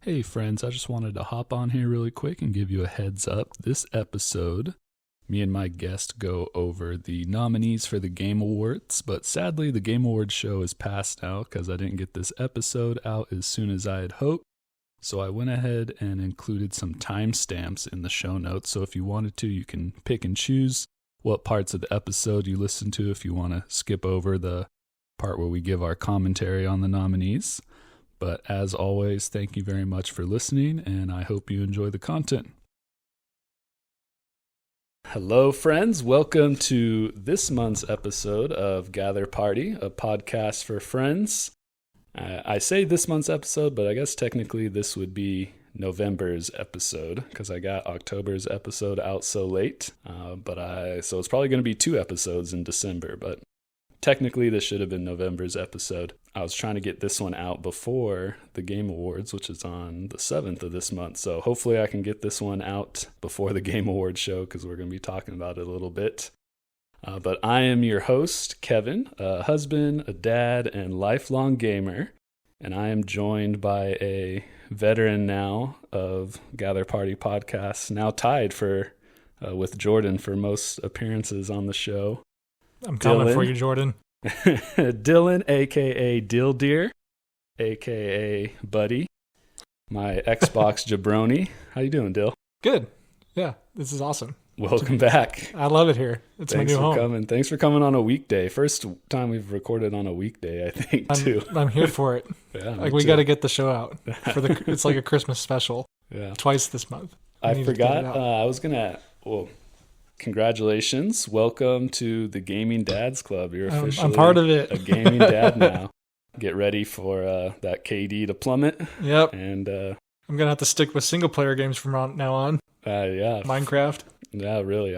Hey friends, I just wanted to hop on here really quick and give you a heads up. This episode, me and my guest go over the nominees for the Game Awards, but sadly the Game Awards show is past now because I didn't get this episode out as soon as I had hoped. So I went ahead and included some timestamps in the show notes, so if you wanted to, you can pick and choose what parts of the episode you listen to if you want to skip over the part where we give our commentary on the nominees. But as always, thank you very much for listening, and I hope you enjoy the content. Hello, friends. Welcome to this month's episode of Gather Party, a podcast for friends. I say this month's episode, but I guess technically this would be November's episode because I got October's episode out so late. So it's probably going to be 2 episodes in December, but technically this should have been November's episode. I was trying to get this one out before the Game Awards, which is on the 7th of this month. So hopefully I can get this one out before the Game Awards show because we're going to be talking about it a little bit. But I am your host, Kevin, a husband, a dad, and lifelong gamer. And I am joined by a veteran now of Gather Party podcasts, now tied with Jordan for most appearances on the show. I'm coming for you, Jordan. Dillon, a.k.a. Dill Deer, a.k.a. Buddy, my Xbox jabroni. How you doing, Dill? Good. Yeah, this is awesome. Welcome back. I love it here. It's my new home. Thanks for coming on a weekday. First time we've recorded on a weekday, I think, too. I'm here for it. Yeah, we got to get the show out. It's like a Christmas special. Yeah. Twice this month. I forgot. I was going to... Well, congratulations. Welcome to the Gaming Dads Club. You're officially I'm part of it. A gaming dad now. Get ready for that KD to plummet. Yep. And I'm going to have to stick with single-player games from now on. Yeah. Minecraft. Yeah, really.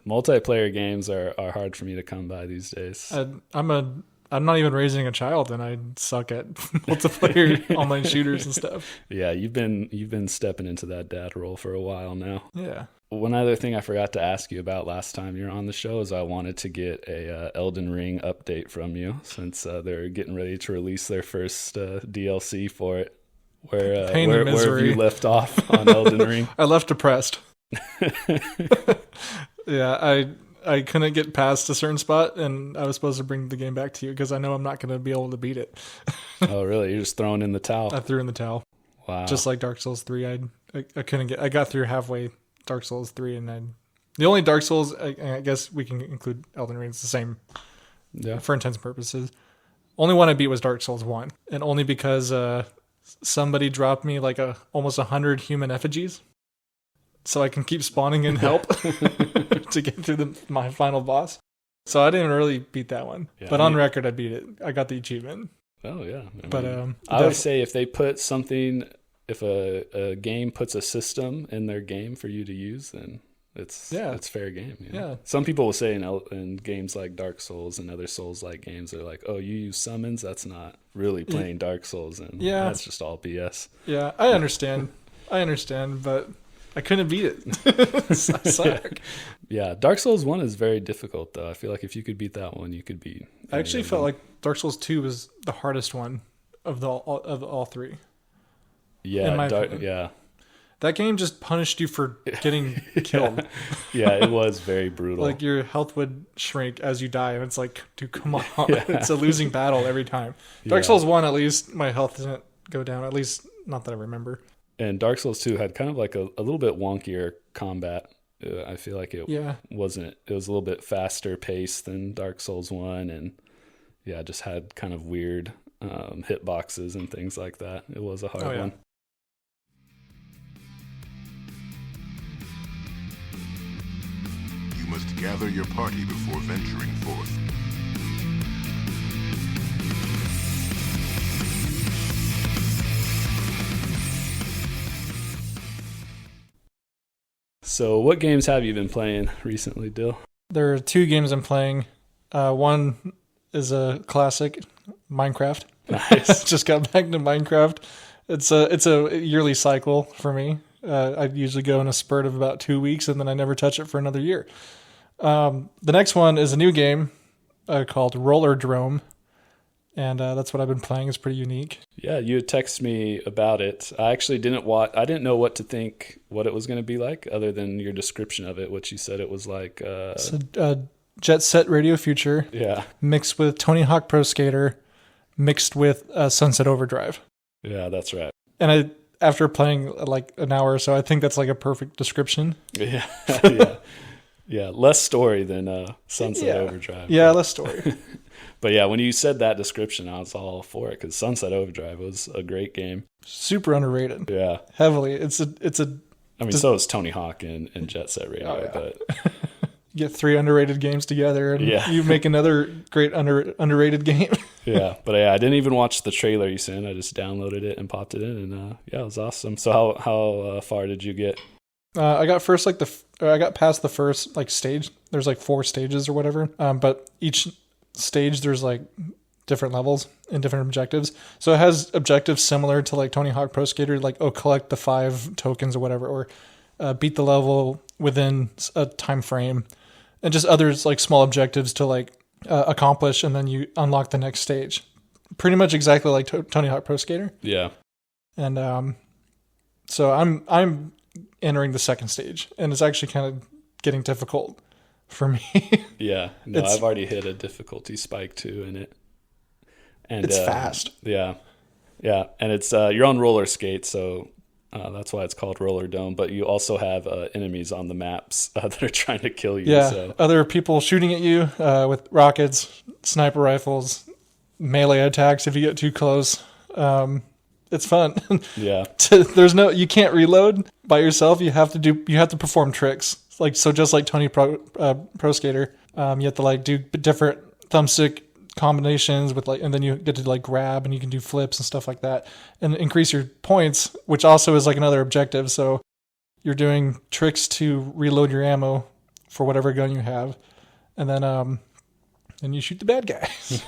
Multiplayer games are hard for me to come by these days. I'm not even raising a child, and I suck at multiplayer online shooters and stuff. Yeah, you've been stepping into that dad role for a while now. Yeah. One other thing I forgot to ask you about last time you were on the show is I wanted to get a Elden Ring update from you since they're getting ready to release their first DLC for it. Where have you left off on Elden Ring? I left depressed. Yeah, I couldn't get past a certain spot, and I was supposed to bring the game back to you because I know I'm not going to be able to beat it. Oh, really? You're just throwing in the towel? I threw in the towel. Wow. Just like Dark Souls 3, I couldn't get. I got through halfway Dark Souls 3, and then the only Dark Souls, I guess we can include Elden Ring. It's the same, for intents and purposes. Only one I beat was Dark Souls 1, and only because somebody dropped me like almost 100 human effigies. So I can keep spawning and help to get through my final boss. So I didn't really beat that one. Yeah, but on record, I beat it. I got the achievement. Oh, yeah. I always say if they put something, if a game puts a system in their game for you to use, then it's fair game. Yeah. Some people will say in games like Dark Souls and other Souls-like games, they're like, oh, you use summons? That's not really playing Dark Souls. And that's just all BS. Yeah, I understand. But I couldn't beat it. I suck. Yeah, Dark Souls 1 is very difficult, though. I feel like if you could beat that one, you could beat. I actually felt like Dark Souls 2 was the hardest one of all 3. Yeah, That game just punished you for getting killed. Yeah, it was very brutal. Like your health would shrink as you die, and it's like, dude, come on. It's a losing battle every time. Dark Souls 1, at least, my health didn't go down. At least, not that I remember. And Dark Souls 2 had kind of like a little bit wonkier combat. I feel like it wasn't. It was a little bit faster paced than Dark Souls 1, and just had kind of weird hitboxes and things like that. It was a hard one. You must gather your party before venturing forth. So what games have you been playing recently, Dill? There are 2 games I'm playing. One is a classic, Minecraft. Nice. Just got back to Minecraft. It's a yearly cycle for me. I usually go in a spurt of about 2 weeks, and then I never touch it for another year. The next one is a new game called Roller Drome. And that's what I've been playing. It's pretty unique. Yeah, you had texted me about it. I actually didn't watch. I didn't know what to think, what it was going to be like, other than your description of it, which you said it was like. It's a Jet Set Radio Future. Yeah. Mixed with Tony Hawk Pro Skater, mixed with Sunset Overdrive. Yeah, that's right. And after playing like an hour or so, I think that's like a perfect description. Yeah, yeah. Less story than Sunset Overdrive. Yeah, less story. But yeah, when you said that description, I was all for it because Sunset Overdrive was a great game. Super underrated. Yeah, heavily. It's a. I mean, so is Tony Hawk and Jet Set Radio. Oh, yeah. But you get 3 underrated games together, and you make another great underrated game. Yeah, but yeah, I didn't even watch the trailer you sent. I just downloaded it and popped it in, and yeah, it was awesome. So how far did you get? I got I got past the first like stage. There's like 4 stages or whatever. But each stage there's like different levels and different objectives. So it has objectives similar to like Tony Hawk Pro Skater, like collect the 5 tokens or whatever, or beat the level within a time frame, and just others like small objectives to like accomplish, and then you unlock the next stage. Pretty much exactly like Tony Hawk Pro Skater. Yeah. And so I'm entering the second stage, and it's actually kind of getting difficult for me. Yeah. No, I've already hit a difficulty spike too in it. And it's fast. Yeah. Yeah. And it's you're on roller skates, so that's why it's called Roller Dome. But you also have enemies on the maps that are trying to kill you. Yeah. So. Other people shooting at you with rockets, sniper rifles, melee attacks if you get too close. It's fun. Yeah. You can't reload by yourself. You have to perform tricks. Like, so just like Tony Pro Skater, you have to like do different thumbstick combinations with like, and then you get to like grab, and you can do flips and stuff like that, and increase your points, which also is like another objective. So you're doing tricks to reload your ammo for whatever gun you have, and then you shoot the bad guys.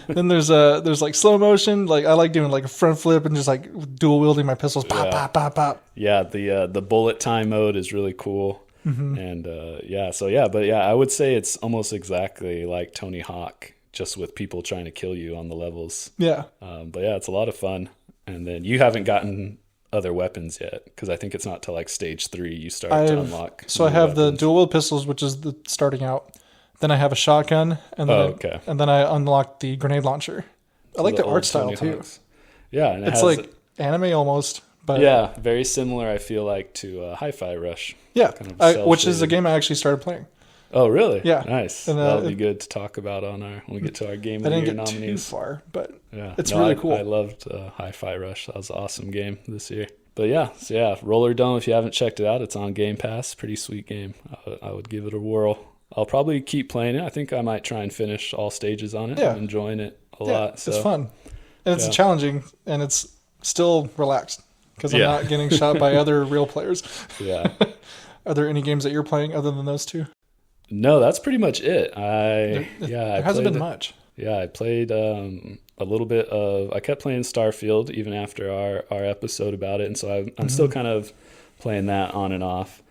Then there's like slow motion. Like I like doing like a front flip and just like dual wielding my pistols. Pop, pop, pop, pop. Yeah, the bullet time mode is really cool. Mm-hmm. And I would say it's almost exactly like Tony Hawk, just with people trying to kill you on the levels. Yeah. But yeah, it's a lot of fun. And then you haven't gotten other weapons yet, because I think it's not till like stage 3 you start to unlock. So I have the dual wield pistols, which is the starting out. Then I have a shotgun, and then I unlock the grenade launcher. I like the art style too. Yeah, and it's like anime almost. But yeah, very similar. I feel like to Hi-Fi Rush. Yeah, which is a game I actually started playing. Oh, really? Yeah, nice. And, that'll be good to talk about when we get to our game of the year nominees. I didn't get too far, but yeah, it's really cool. I loved Hi-Fi Rush. That was an awesome game this year. But yeah, Roller Dome. If you haven't checked it out, it's on Game Pass. Pretty sweet game. I would give it a whirl. I'll probably keep playing it. I think I might try and finish all stages on it. Yeah. I'm enjoying it a lot. So. It's fun, and it's challenging, and it's still relaxed. Because I'm not getting shot by other real players. Yeah. Are there any games that you're playing other than those 2? No, that's pretty much it. There hasn't been much. Yeah, I played a little bit of. I kept playing Starfield even after our episode about it, and so I'm still kind of playing that on and off.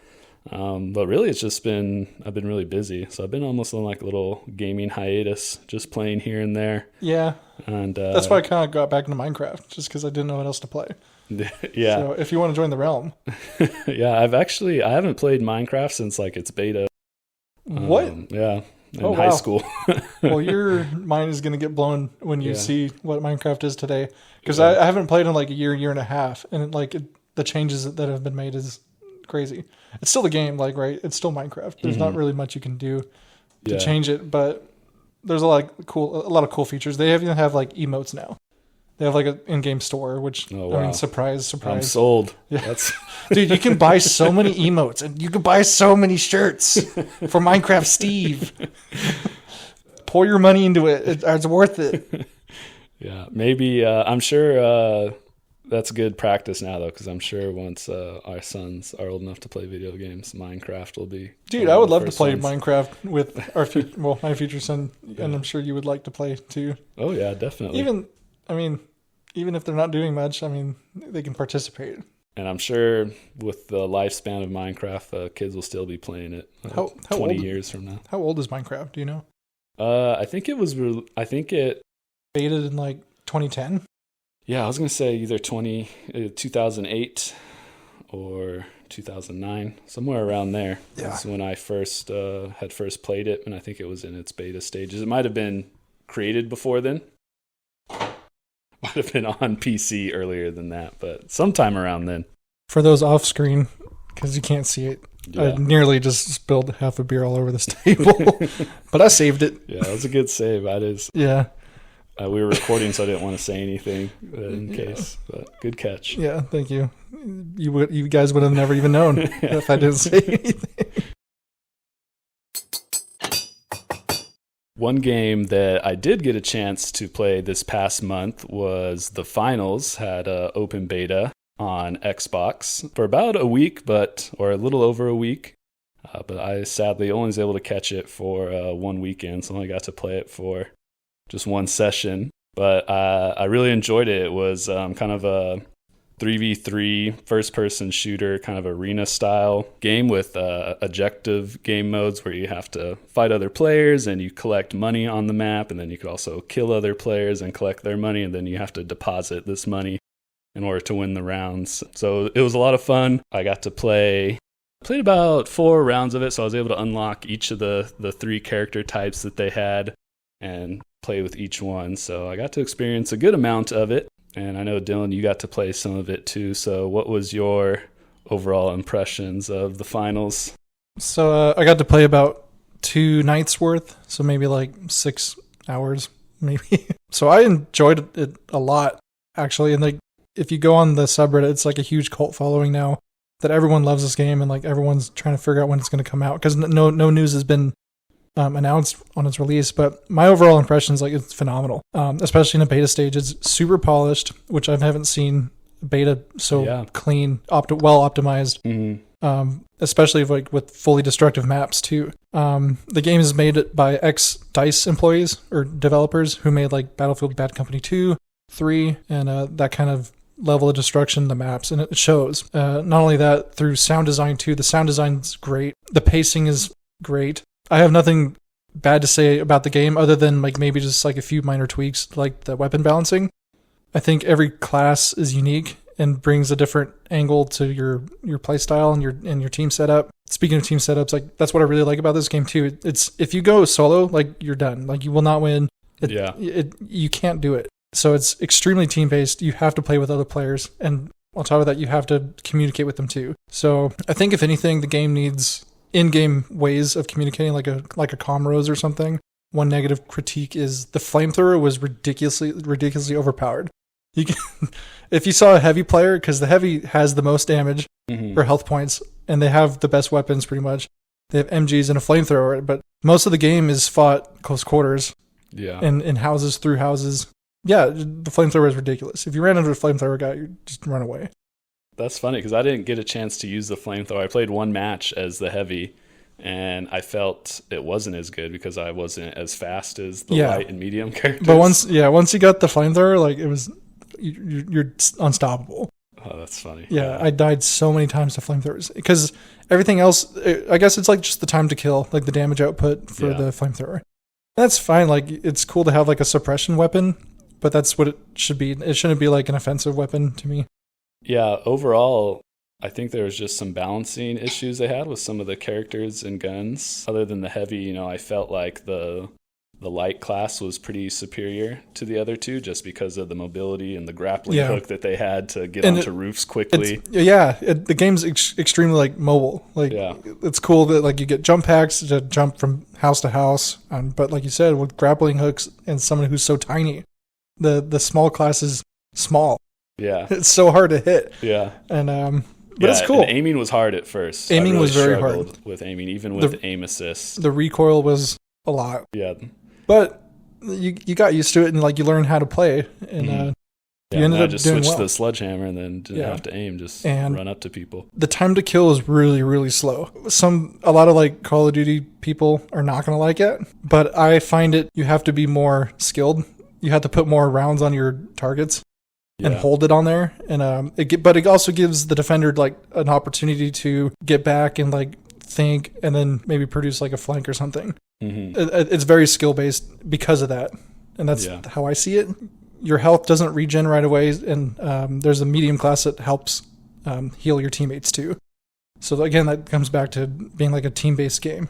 But really, it's just I've been really busy, so I've been almost on like a little gaming hiatus, just playing here and there. Yeah, and that's why I kind of got back into Minecraft, just because I didn't know what else to play. Yeah. So if you want to join the realm. Yeah, I haven't played Minecraft since like its beta. What? Yeah. In high school. Well, your mind is going to get blown when you see what Minecraft is today. Because I haven't played in like a year and a half. And the changes that have been made is crazy. It's still the game, like, right? It's still Minecraft. There's not really much you can do to change it. But there's a lot of cool features. They even have like emotes now. They have like an in-game store, which, I mean, surprise. I'm sold. Yeah. Dude, you can buy so many emotes, and you can buy so many shirts for Minecraft Steve. Pour your money into it. It's worth it. Yeah, maybe. I'm sure that's good practice now, though, because I'm sure once our sons are old enough to play video games, Minecraft will be... Dude, I would love to play Minecraft with my future son, and I'm sure you would like to play, too. Oh, yeah, definitely. Even if they're not doing much, I mean, they can participate. And I'm sure with the lifespan of Minecraft, kids will still be playing it 20 years from now. How old is Minecraft? Do you know? I think it beta in like 2010. Yeah, I was gonna say either 2008 or 2009, somewhere around there. Yeah. That's when I first had first played it, and I think it was in its beta stages. It might have been created before then. Might have been on PC earlier than that, but sometime around then. For those off screen, because you can't see it, Yeah. I nearly just spilled half a beer all over this table, but I saved it. Yeah, that was a good save. That is. Yeah. We were recording, so I didn't want to say anything in case. But good catch. Yeah, thank you. You guys would have never even known if I didn't say anything. One game that I did get a chance to play this past month was the finals. Had a open beta on Xbox for about a week, or a little over a week. But I sadly only was able to catch it for one weekend, so I only got to play it for just one session. But I really enjoyed it. It was kind of a 3v3 first-person shooter, kind of arena-style game with objective game modes where you have to fight other players and you collect money on the map, and then you could also kill other players and collect their money, and then you have to deposit this money in order to win the rounds. So it was a lot of fun. I got to played about 4 rounds of it, so I was able to unlock each of the 3 character types that they had and play with each one. So I got to experience a good amount of it. And I know, Dylan, you got to play some of it too. So what was your overall impressions of the finals? So I got to play about 2 nights worth, so maybe like 6 hours, maybe. So I enjoyed it a lot, actually. And like, if you go on the subreddit, it's like a huge cult following now that everyone loves this game, and like everyone's trying to figure out when it's going to come out because no news has been announced on its release. But my overall impression is like it's phenomenal, especially in a beta stage. It's super polished, which I haven't seen beta so clean, well optimized. Mm-hmm. Especially like with fully destructive maps too. The game is made by ex-DICE employees or developers who made like Battlefield Bad Company 2, 3, and that kind of level of destruction in the maps, and it shows. Not only that, through sound design too. The sound design's great. The pacing is great. I have nothing bad to say about the game other than like maybe just like a few minor tweaks, like the weapon balancing. I think every class is unique and brings a different angle to your playstyle and your team setup. Speaking of team setups, like that's what I really like about this game too. It's if you go solo, like you're done. Like you will not win. You can't do it. So it's extremely team based. You have to play with other players, and on top of that, you have to communicate with them too. So I think if anything, the game needs in-game ways of communicating, like a comm rose or something. One negative critique is the flamethrower was ridiculously overpowered. You can, if you saw a heavy player, because the heavy has the most damage for health points, and they have the best weapons pretty much. They have MGs and a flamethrower, but most of the game is fought close quarters. Yeah. In houses, through houses. Yeah, the flamethrower is ridiculous. If you ran into a flamethrower guy, you just run away. That's funny because I didn't get a chance to use the flamethrower. I played one match as the heavy, and I felt it wasn't as good because I wasn't as fast as the light and medium characters. But once you got the flamethrower, like it was, you're unstoppable. Oh, that's funny. Yeah, I died so many times to flamethrowers because everything else, I guess it's like just the time to kill, like the damage output for the flamethrower. That's fine. Like it's cool to have like a suppression weapon, but that's what it should be. It shouldn't be like an offensive weapon to me. Yeah, overall, I think there was just some balancing issues they had with some of the characters and guns. Other than the heavy, I felt like the light class was pretty superior to the other two just because of the mobility and the grappling hook that they had to get onto roofs quickly. The game's extremely like mobile. Like it's cool that like you get jump packs to jump from house to house, but like you said, with grappling hooks and someone who's so tiny, the small class is small. Yeah. It's so hard to hit. Yeah. And but it's cool. And aiming was hard at first. Aiming was very hard with aiming, even with aim assist. The recoil was a lot. Yeah. But you got used to it, and like you learned how to play, and you ended up just doing switched well. to the sledgehammer and then didn't have to aim, just run up to people. The time to kill is really, really slow. A lot of like Call of Duty people are not going to like it, but I find you have to be more skilled. You have to put more rounds on your targets and hold it on there, and but it also gives the defender like an opportunity to get back and like think, and then maybe produce like a flank or something. Mm-hmm. It's very skill based because of that. and that's how I see it. Your health doesn't regen right away, and there's a medium class that helps heal your teammates too. So again, that comes back to being like a team-based game.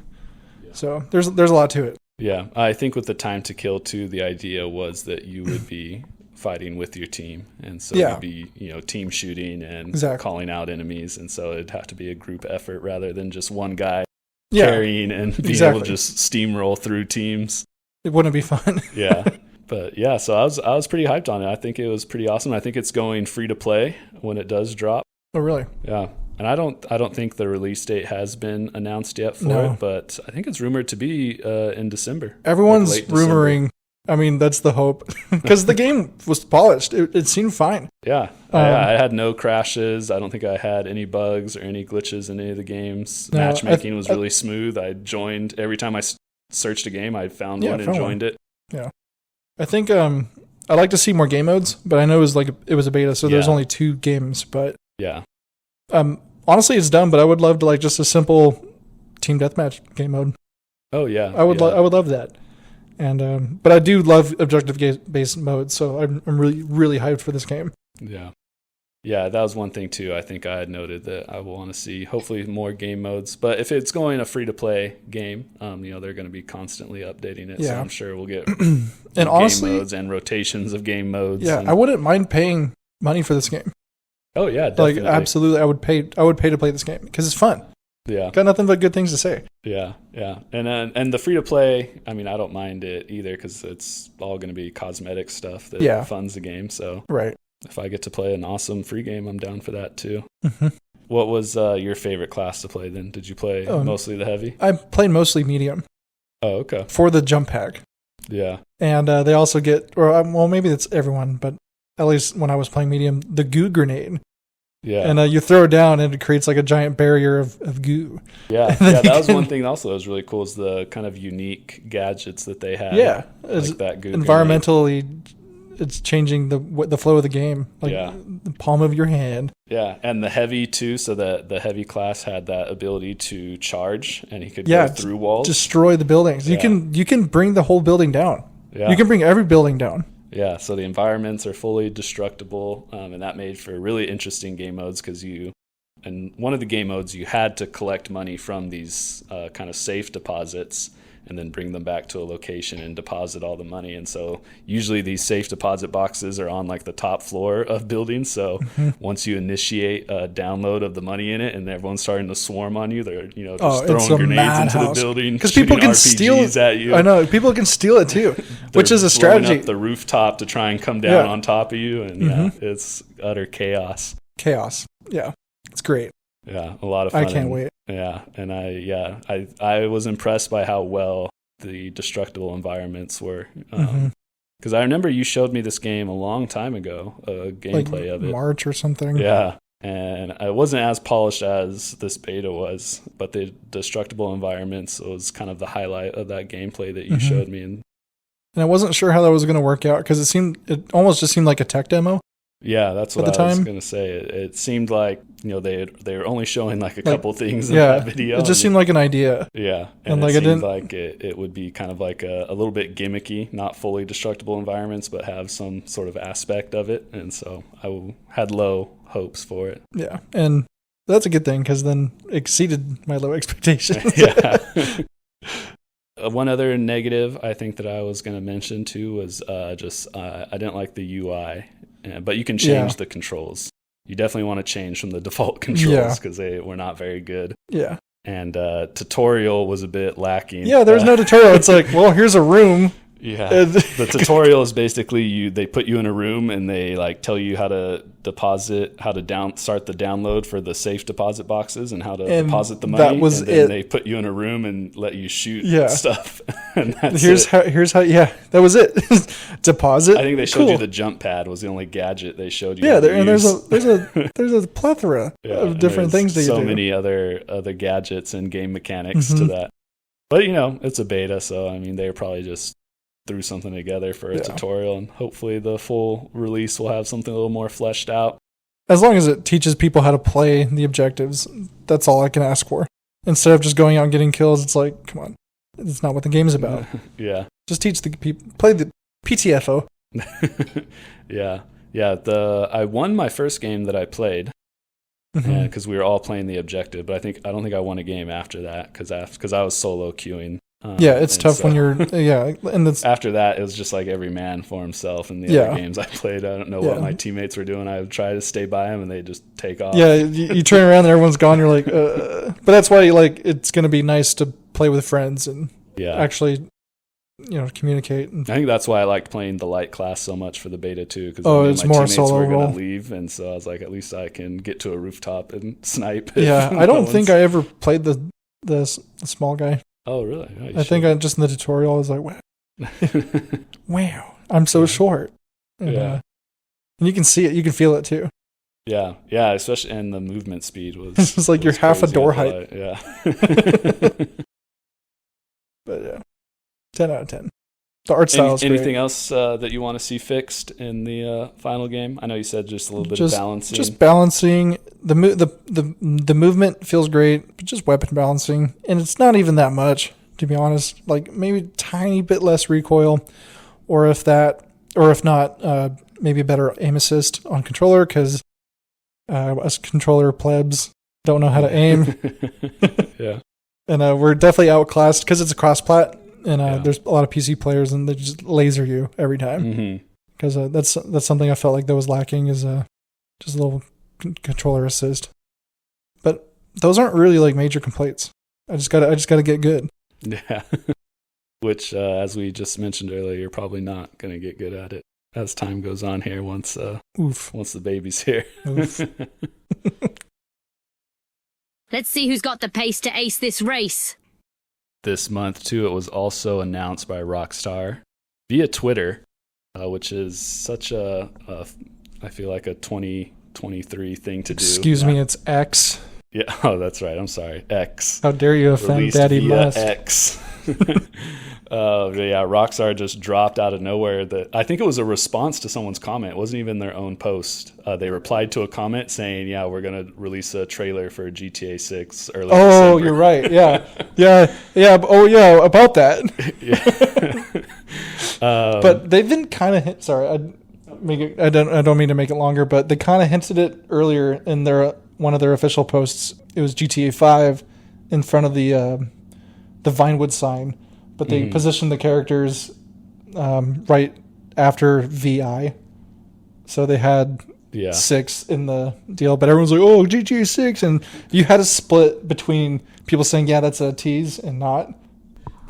Yeah. So there's a lot to it. Yeah, I think with the time to kill too, the idea was that you would be fighting with your team, and so it'd be team shooting and calling out enemies, and so it'd have to be a group effort rather than just one guy carrying and being able to just steamroll through teams. It wouldn't be fun. Yeah. But yeah, so I was pretty hyped on it. I think it was pretty awesome. I think it's going free to play when it does drop. Oh, really? Yeah. And I don't think the release date has been announced yet for it, but I think it's rumored to be in December. Everyone's rumoring. I mean, that's the hope, because the game was polished. It seemed fine. Yeah. I had no crashes. I don't think I had any bugs or any glitches in any of the games. Matchmaking was really smooth. I joined every time I searched a game, I found one and joined it. Yeah. I think I'd like to see more game modes, but I know it was a beta, so there's only 2 games. But honestly, it's dumb. But I would love to just a simple team deathmatch game mode. Oh yeah, I would love that. And but I do love objective based modes, so I'm really really hyped for this game. Yeah, that was one thing too. I think I had noted that I will want to see hopefully more game modes. But if it's going a free to play game, they're going to be constantly updating it. So I'm sure we'll get and honestly, game modes and rotations of game modes. Yeah, I wouldn't mind paying money for this game. Oh yeah, definitely. Absolutely, I would pay to play this game because it's fun. Yeah, got nothing but good things to say. Yeah, and the free to play. I mean, I don't mind it either because it's all going to be cosmetic stuff that funds the game. So right. If I get to play an awesome free game, I'm down for that too. Mm-hmm. What was your favorite class to play then? Did you play mostly the heavy? I played mostly medium. Oh, okay. For the jump pack. Yeah. And they also get, maybe that's everyone, but at least when I was playing medium, the goo grenade. Yeah. And you throw it down and it creates a giant barrier of goo. Yeah. That was one thing also that was really cool is the kind of unique gadgets that they had. Yeah. Like that goo environmentally grenade. It's changing the flow of the game, the palm of your hand. Yeah, and the heavy too. So the heavy class had that ability to charge, and he could go through walls, destroy the buildings. Yeah. You can bring the whole building down. Yeah. You can bring every building down. Yeah, so the environments are fully destructible, and that made for really interesting game modes because and one of the game modes you had to collect money from these kind of safe deposits. And then bring them back to a location and deposit all the money. And so usually these safe deposit boxes are on the top floor of buildings. So once you initiate a download of the money in it and everyone's starting to swarm on you, they're just throwing grenades into the building because people can RPGs steal it at you. I know people can steal it too, which is a strategy. Up the rooftop to try and come down on top of you, and it's utter chaos. Yeah, it's great. Yeah, a lot of fun. I can't wait. Yeah, and I was impressed by how well the destructible environments were. Because I remember you showed me this game a long time ago, a gameplay of it. March or something. Yeah, and it wasn't as polished as this beta was, but the destructible environments was kind of the highlight of that gameplay that you showed me. And I wasn't sure how that was going to work out because it almost just seemed like a tech demo. Yeah, that's what I was going to say. It seemed like they were only showing a couple things in that video. It just seemed like an idea. Yeah, and it seemed like it would be kind of like a little bit gimmicky, not fully destructible environments, but have some sort of aspect of it. And so I had low hopes for it. Yeah, and that's a good thing because then it exceeded my low expectations. Yeah. One other negative I think that I was going to mention too was I didn't like the UI. But you can change the controls. You definitely want to change from the default controls because they were not very good. Yeah. And tutorial was a bit lacking. Yeah, there was no tutorial. It's here's a room. Yeah. The tutorial is basically they put you in a room and they tell you how to deposit, how to start the download for the safe deposit boxes and how to deposit the money. That was and then they put you in a room and let you shoot stuff. And here's how that was it. Deposit. I think they showed you the jump pad was the only gadget they showed you. Yeah, there's a plethora of different things that you do. So many other gadgets and game mechanics to that. But it's a beta, so I mean they're probably just threw something together for a tutorial, and hopefully the full release will have something a little more fleshed out. As long as it teaches people how to play the objectives, that's all I can ask for. Instead of just going out and getting kills, it's come on, it's not what the game's about. Yeah, just teach the people, play the PTFO. Yeah. I won my first game that I played because we were all playing the objective, but I don't think I won a game after that because I was solo queuing. It's tough when you're and that's after that it was just like every man for himself. In the other games I played, I don't know what my teammates were doing. I would try to stay by them and they just take off. Yeah, you turn around and everyone's gone. You're like, but that's why it's going to be nice to play with friends and actually, communicate. I think that's why I liked playing the light class so much for the beta too. Because it's my more teammates solo were role. going to leave, and so I was like, at least I can get to a rooftop and snipe. Yeah, I don't think I ever played the small guy. Oh, really? Oh, I think I just in the tutorial I was like, wow, I'm so short. And, and you can see it, you can feel it too. Yeah, especially, and the movement speed was. It's like you're half a door height. Yeah. But yeah, 10 out of 10. The art style is great. Anything else that you want to see fixed in the final game? I know you said just a little bit of balancing. Just balancing. The movement feels great, but just weapon balancing. And it's not even that much, to be honest. Like maybe a tiny bit less recoil, or if not, maybe a better aim assist on controller, because us controller plebs don't know how to aim. Yeah. And we're definitely outclassed because it's a cross-plat. And there's a lot of PC players, and they just laser you every time. Because that's something I felt like that was lacking is just a little controller assist. But those aren't really like major complaints. I just gotta get good. Yeah. Which, as we just mentioned earlier, you're probably not gonna get good at it as time goes on here. Once the baby's here. Oof. Let's see who's got the pace to ace this race. This month, too, it was also announced by Rockstar via Twitter, which is such I feel like a 2023 thing to do. Excuse me, it's X. Yeah, that's right. I'm sorry. X. How dare you offend Released Daddy via Must. X. Rockstar just dropped out of nowhere. I think it was a response to someone's comment. It wasn't even their own post. They replied to a comment saying, we're going to release a trailer for GTA 6 early December. You're right. Yeah. Oh, yeah, about that. But they've been kind of I don't mean to make it longer, but they kind of hinted it earlier in one of their official posts. It was GTA 5 in front of the Vinewood sign. But they positioned the characters right after VI. So they had 6 in the deal. But everyone's like, oh, GTA 6. And you had a split between people saying, that's a tease and not.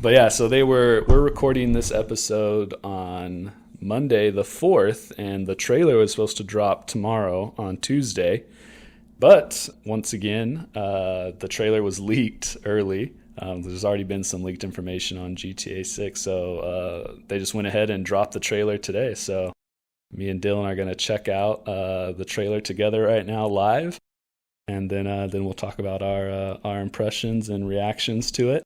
But so we're recording this episode on Monday the 4th. And the trailer was supposed to drop tomorrow on Tuesday. But once again, the trailer was leaked early. There's already been some leaked information on GTA 6, so they just went ahead and dropped the trailer today. So me and Dillon are going to check out the trailer together right now live, and then we'll talk about our impressions and reactions to it.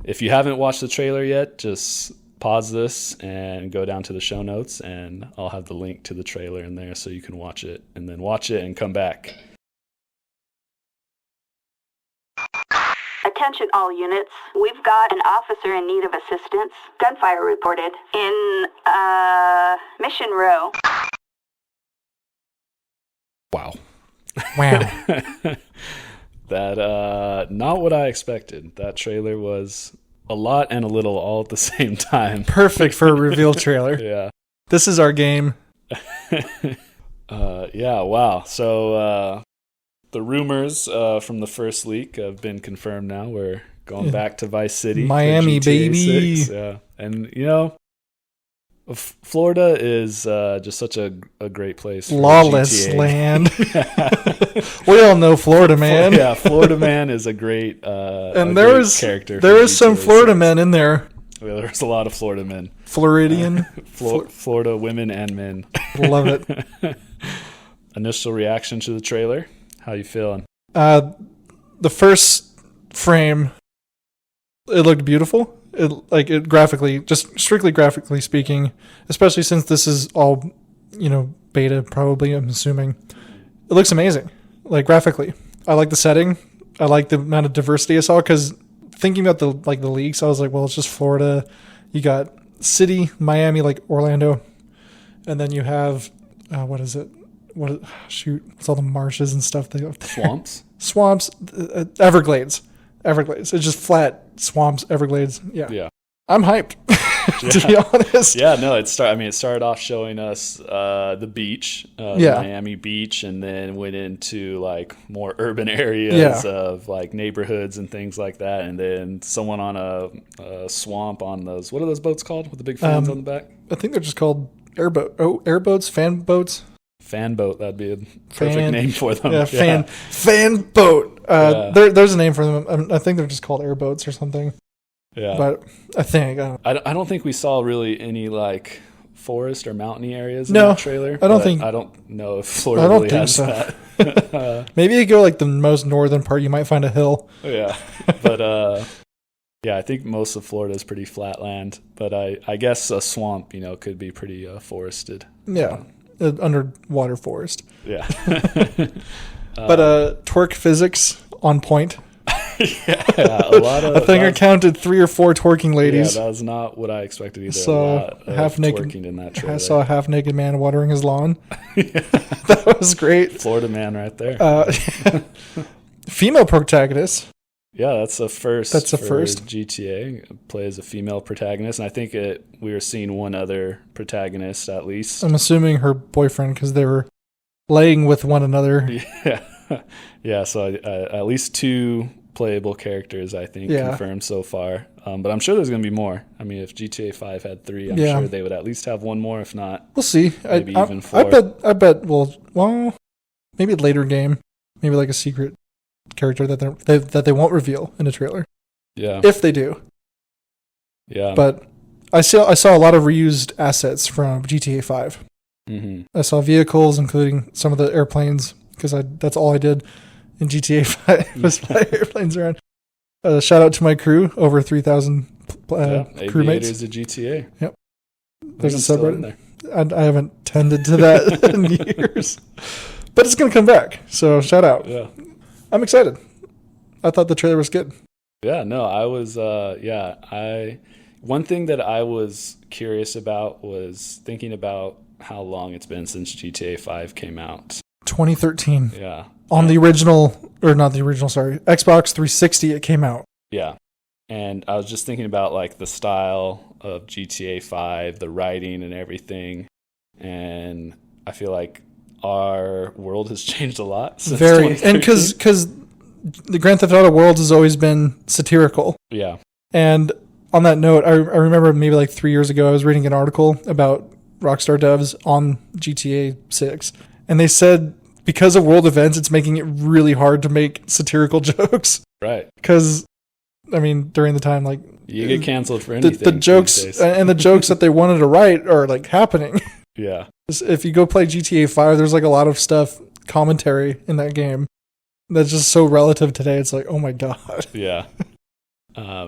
If you haven't watched the trailer yet, just pause this and go down to the show notes, and I'll have the link to the trailer in there so you can watch it, and then watch it and come back. Attention all units. We've got an officer in need of assistance. Gunfire reported in, Mission Row. Wow. That, not what I expected. That trailer was a lot and a little all at the same time. Perfect for a reveal trailer. Yeah. This is our game. Wow. So, the rumors from the first leak have been confirmed now. We're going back to Vice City. Miami, baby. 6. Yeah. And, Florida is just such a great place. For Lawless GTA. land. We all know Florida Man. Yeah, Florida Man is a great and there is character. There is some Florida men in there. Well, there's a lot of Florida men. Floridian. Florida women and men. Love it. Initial reaction to the trailer? How you feeling? The first frame, it looked beautiful. It graphically, just strictly graphically speaking, especially since this is all, beta probably, I'm assuming. It looks amazing, graphically. I like the setting. I like the amount of diversity I saw, because thinking about the leaks, I was like, well, it's just Florida. You got city, Miami, like Orlando, and then you have what is it? It's all the marshes and stuff. Swamps, Everglades. It's just flat swamps, Everglades. Yeah. I'm hyped. To be honest. Yeah, no, it started off showing us the beach, Miami Beach, and then went into like more urban areas of like neighborhoods and things like that, and then someone on a swamp on those. What are those boats called with the big fans on the back? I think they're just called airboats, fan boats. Fan boat, that'd be a perfect name for them. Yeah, fan boat. There's a name for them. I think they're just called airboats or something. Yeah, but I think I don't think we saw really any like forest or mountainy areas in that trailer. I don't know if Florida really has that. Maybe you go like the most northern part, you might find a hill. Yeah, but I think most of Florida is pretty flat land. But I guess a swamp, could be pretty forested. Yeah, underwater forest. Yeah, but torque physics on point. A lot of. I think I counted 3 or 4 twerking ladies. Yeah, that was not what I expected either. Twerking in that trailer. I saw a half naked man watering his lawn. That was great. Florida man, right there. Female protagonist. Yeah, that's a first. That's a first. GTA plays a female protagonist, and I think we were seeing one other protagonist at least. I'm assuming her boyfriend because they were laying with one another. Yeah. So at least 2 playable characters, I think, confirmed so far. But I'm sure there's going to be more. I mean, if GTA 5 had 3, I'm sure they would at least have one more, if not. We'll see. Maybe even 4. I bet. Well, maybe a later game, maybe like a secret character that they won't reveal in a trailer. Yeah. If they do. Yeah. But I saw a lot of reused assets from GTA 5. Mm-hmm. I saw vehicles, including some of the airplanes, because that's all I did in GTA 5 was fly airplanes around. Shout out to my crew, over 3,000 crewmates. Aviators of GTA. Yep. There's a subreddit. There. I haven't tended to that in years. But it's going to come back, so shout out. Yeah. I'm excited. I thought the trailer was good. Yeah, no, I was, one thing that I was curious about was thinking about how long it's been since GTA 5 came out. 2013. Yeah. On the original, or not the original, sorry, Xbox 360, it came out. Yeah. And I was just thinking about like the style of GTA 5, the writing and everything. And I feel like our world has changed a lot since 2013. And because the Grand Theft Auto world has always been satirical. Yeah. And on that note, I remember maybe like 3 years ago, I was reading an article about Rockstar devs on GTA 6. And they said because of world events, it's making it really hard to make satirical jokes. Right. Because, I mean, during the time, like... You get canceled for anything. The jokes and the jokes that they wanted to write are like happening. Yeah. If you go play GTA 5, there's like a lot of stuff, commentary in that game that's just so relative today. It's like, oh my God. Yeah.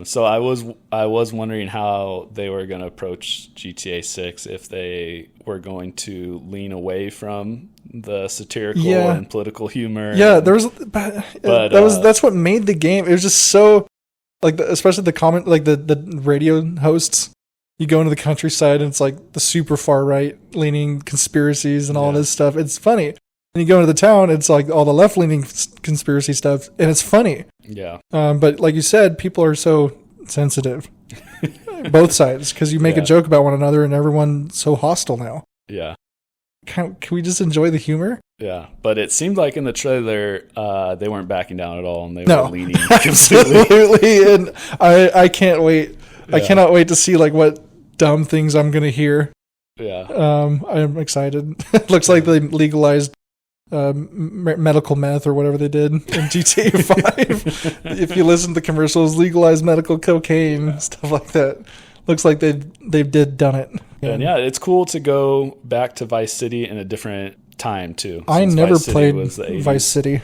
So I was wondering how they were going to approach GTA 6, if they were going to lean away from the satirical and political humor. Yeah, that's what made the game. It was just so like, especially the radio hosts. You go into the countryside and it's like the super far right leaning conspiracies and all this stuff. It's funny. And you go into the town, it's like all the left leaning conspiracy stuff, and it's funny. Yeah. But like you said, people are so sensitive, both sides, because you make a joke about one another, and everyone's so hostile now. Yeah. Can we just enjoy the humor? Yeah, but it seemed like in the trailer they weren't backing down at all, and they were leaning completely. Absolutely, and I can't wait. Yeah. I cannot wait to see like what dumb things I'm gonna hear. Yeah. I'm excited. It looks like they legalized medical meth or whatever they did in GTA 5. If you listen to the commercials, legalized medical cocaine, stuff like that. Looks like they've done it. And it's cool to go back to Vice City in a different time too. I never played Vice City,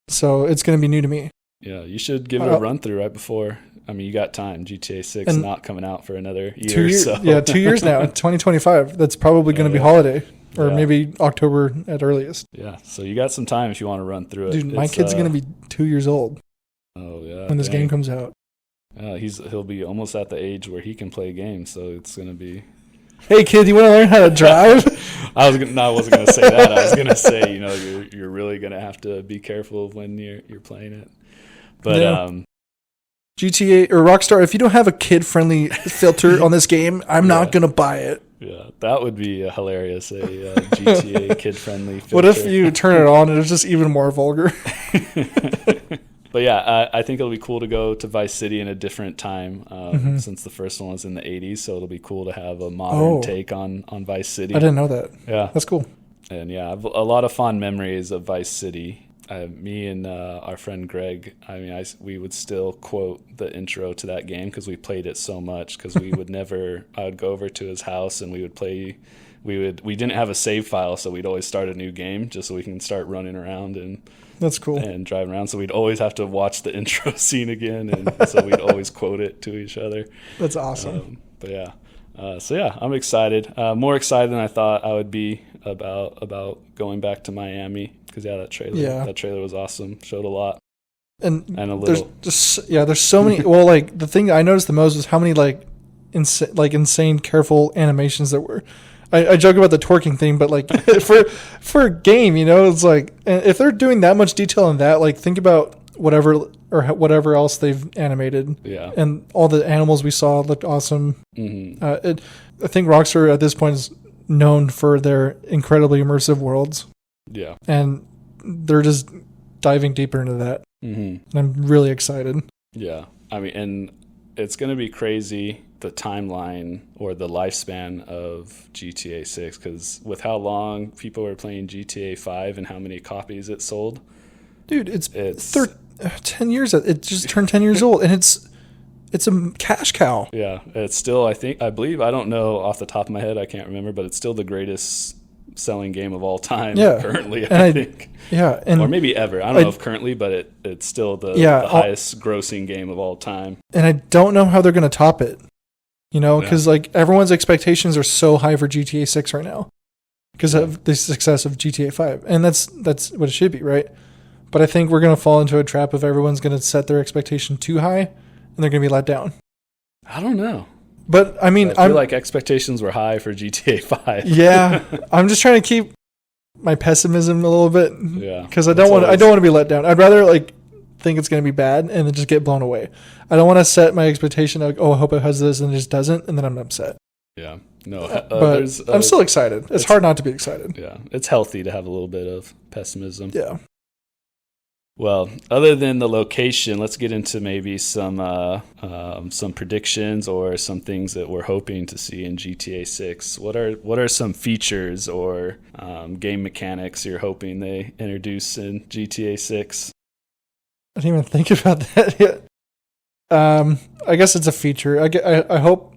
so it's going to be new to me. Yeah, you should give it a run through right before. I mean, you got time. GTA 6 not coming out for another year. 2 years, so. Yeah, 2 years now. 2025. That's probably going to be holiday. Or maybe October at earliest. Yeah, so you got some time if you want to run through it. Dude, my kid's going to be 2 years old. Oh, yeah. When this game comes out. He'll be almost at the age where he can play games, so it's gonna be. Hey kid, you want to learn how to drive? I wasn't gonna say that. I was gonna say, you're really gonna have to be careful when you're playing it. But GTA or Rockstar, if you don't have a kid-friendly filter on this game, I'm not gonna buy it. Yeah, that would be hilarious. A GTA kid-friendly filter. What if you turn it on and it's just even more vulgar? But yeah, I think it'll be cool to go to Vice City in a different time since the first one was in the 80s. So it'll be cool to have a modern take on Vice City. I didn't know that. Yeah. That's cool. And yeah, I have a lot of fond memories of Vice City. Me and our friend Greg, we would still quote the intro to that game because we played it so much because I would go over to his house and we would play. We didn't have a save file, so we'd always start a new game just so we can start running around and that's cool and driving around. So we'd always have to watch the intro scene again, and so we'd always quote it to each other. That's awesome. But yeah, I'm excited. More excited than I thought I would be about going back to Miami because that trailer was awesome. Showed a lot. And a little. There's so many. Well, like the thing I noticed the most was how many insane careful animations there were. I joke about the twerking thing, but like for a game, it's like if they're doing that much detail in that, like think about whatever else they've animated. Yeah. And all the animals we saw looked awesome. Mm-hmm. I think Rockstar at this point is known for their incredibly immersive worlds. Yeah. And they're just diving deeper into that. Mm-hmm. And I'm really excited. Yeah. And it's going to be crazy, the timeline or the lifespan of GTA 6, because with how long people were playing GTA 5 and how many copies it sold. Dude, it's 10 years. It just turned 10 years old, and it's a cash cow. Yeah, it's still, I believe, I don't know off the top of my head, I can't remember, but it's still the greatest selling game of all time currently, I think. Yeah. Or maybe ever. I don't know if currently, but it's still the highest grossing game of all time. And I don't know how they're going to top it, because like everyone's expectations are so high for GTA 6 right now because of the success of GTA 5. And that's what it should be, right? But I think we're going to fall into a trap of everyone's going to set their expectation too high and they're going to be let down. I don't know. But I mean, I feel like expectations were high for GTA 5. Yeah, I'm just trying to keep my pessimism a little bit. Yeah, because I don't want to be let down. I'd rather think it's going to be bad and then just get blown away. I don't want to set my expectation like, I hope it has this, and it just doesn't, and then I'm upset. Yeah, no, but I'm still excited. It's hard not to be excited. Yeah, it's healthy to have a little bit of pessimism. Yeah. Well, other than the location, let's get into maybe some predictions or some things that we're hoping to see in GTA 6. What are some features or game mechanics you're hoping they introduce in GTA 6? I didn't even think about that yet. I guess it's a feature. I hope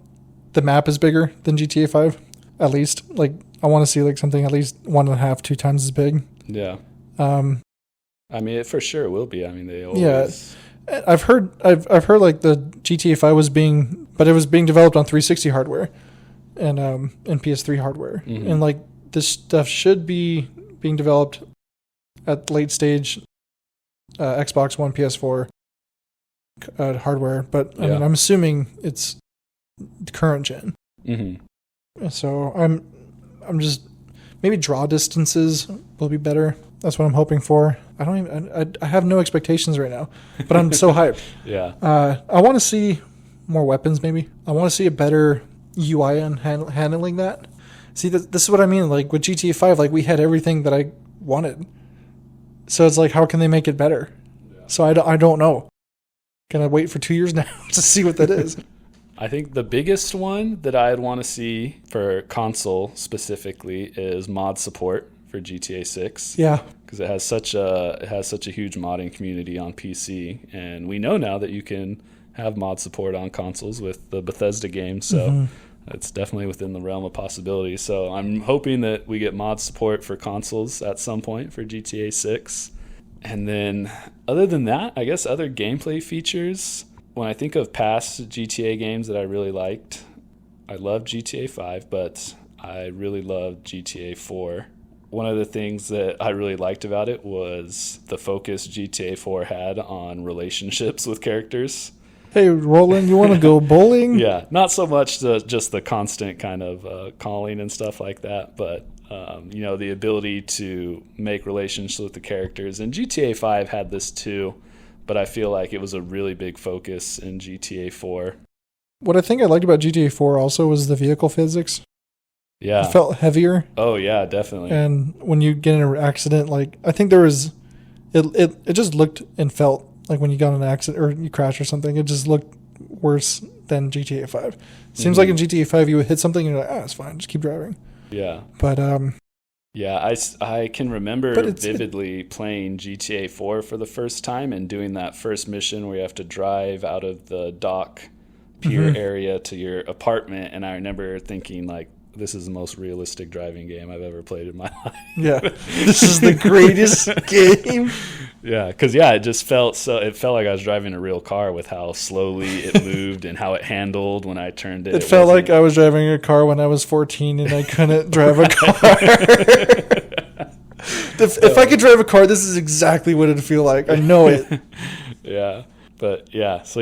the map is bigger than GTA 5, at least. Like, I want to see something at least 1.5, 2 times as big. Yeah. It for sure will be. They always. Yeah, I've heard like the GTA 5 was being developed on 360 hardware, and PS3 hardware, and like this stuff should be being developed at late stage Xbox One, PS4 hardware. But I'm assuming it's current gen. Mm-hmm. So I'm just maybe draw distances will be better. That's what I'm hoping for. I have no expectations right now, but I'm so hyped. Yeah. I want to see more weapons, maybe. I want to see a better UI on handling that. See, this is what I mean. Like with GTA 5, like we had everything that I wanted. So it's like, how can they make it better? Yeah. So I don't know. Gonna wait for 2 years now to see what that is. I think the biggest one that I'd want to see for console specifically is mod support for GTA 6. Yeah. Because it has such a huge modding community on PC, and we know now that you can have mod support on consoles with the Bethesda games, so it's definitely within the realm of possibility. So I'm hoping that we get mod support for consoles at some point for GTA 6. And then other than that, I guess other gameplay features. When I think of past GTA games that I really liked, I love GTA 5, but I really loved GTA 4. One of the things that I really liked about it was the focus GTA 4 had on relationships with characters. Hey, Roland, you want to go bowling? Yeah, not so much just the constant kind of calling and stuff like that, but the ability to make relationships with the characters. And GTA 5 had this too, but I feel like it was a really big focus in GTA 4. What I think I liked about GTA 4 also was the vehicle physics. Yeah. It felt heavier. Oh, yeah, definitely. And when you get in an accident, like, I think there was, it just looked and felt like when you got in an accident or you crash or something, it just looked worse than GTA 5. Seems like in GTA 5 you would hit something and you're like, it's fine, just keep driving. Yeah. But, yeah, I can remember vividly playing GTA 4 for the first time and doing that first mission where you have to drive out of the dock pier area to your apartment. And I remember thinking, like, this is the most realistic driving game I've ever played in my life. Yeah, this is the greatest game. Yeah, because it just felt it felt like I was driving a real car with how slowly it moved and how it handled when I turned it. It felt like I was driving a car when I was 14 and I couldn't drive a car. If I could drive a car, this is exactly what it'd feel like. I know it. Yeah, but yeah, so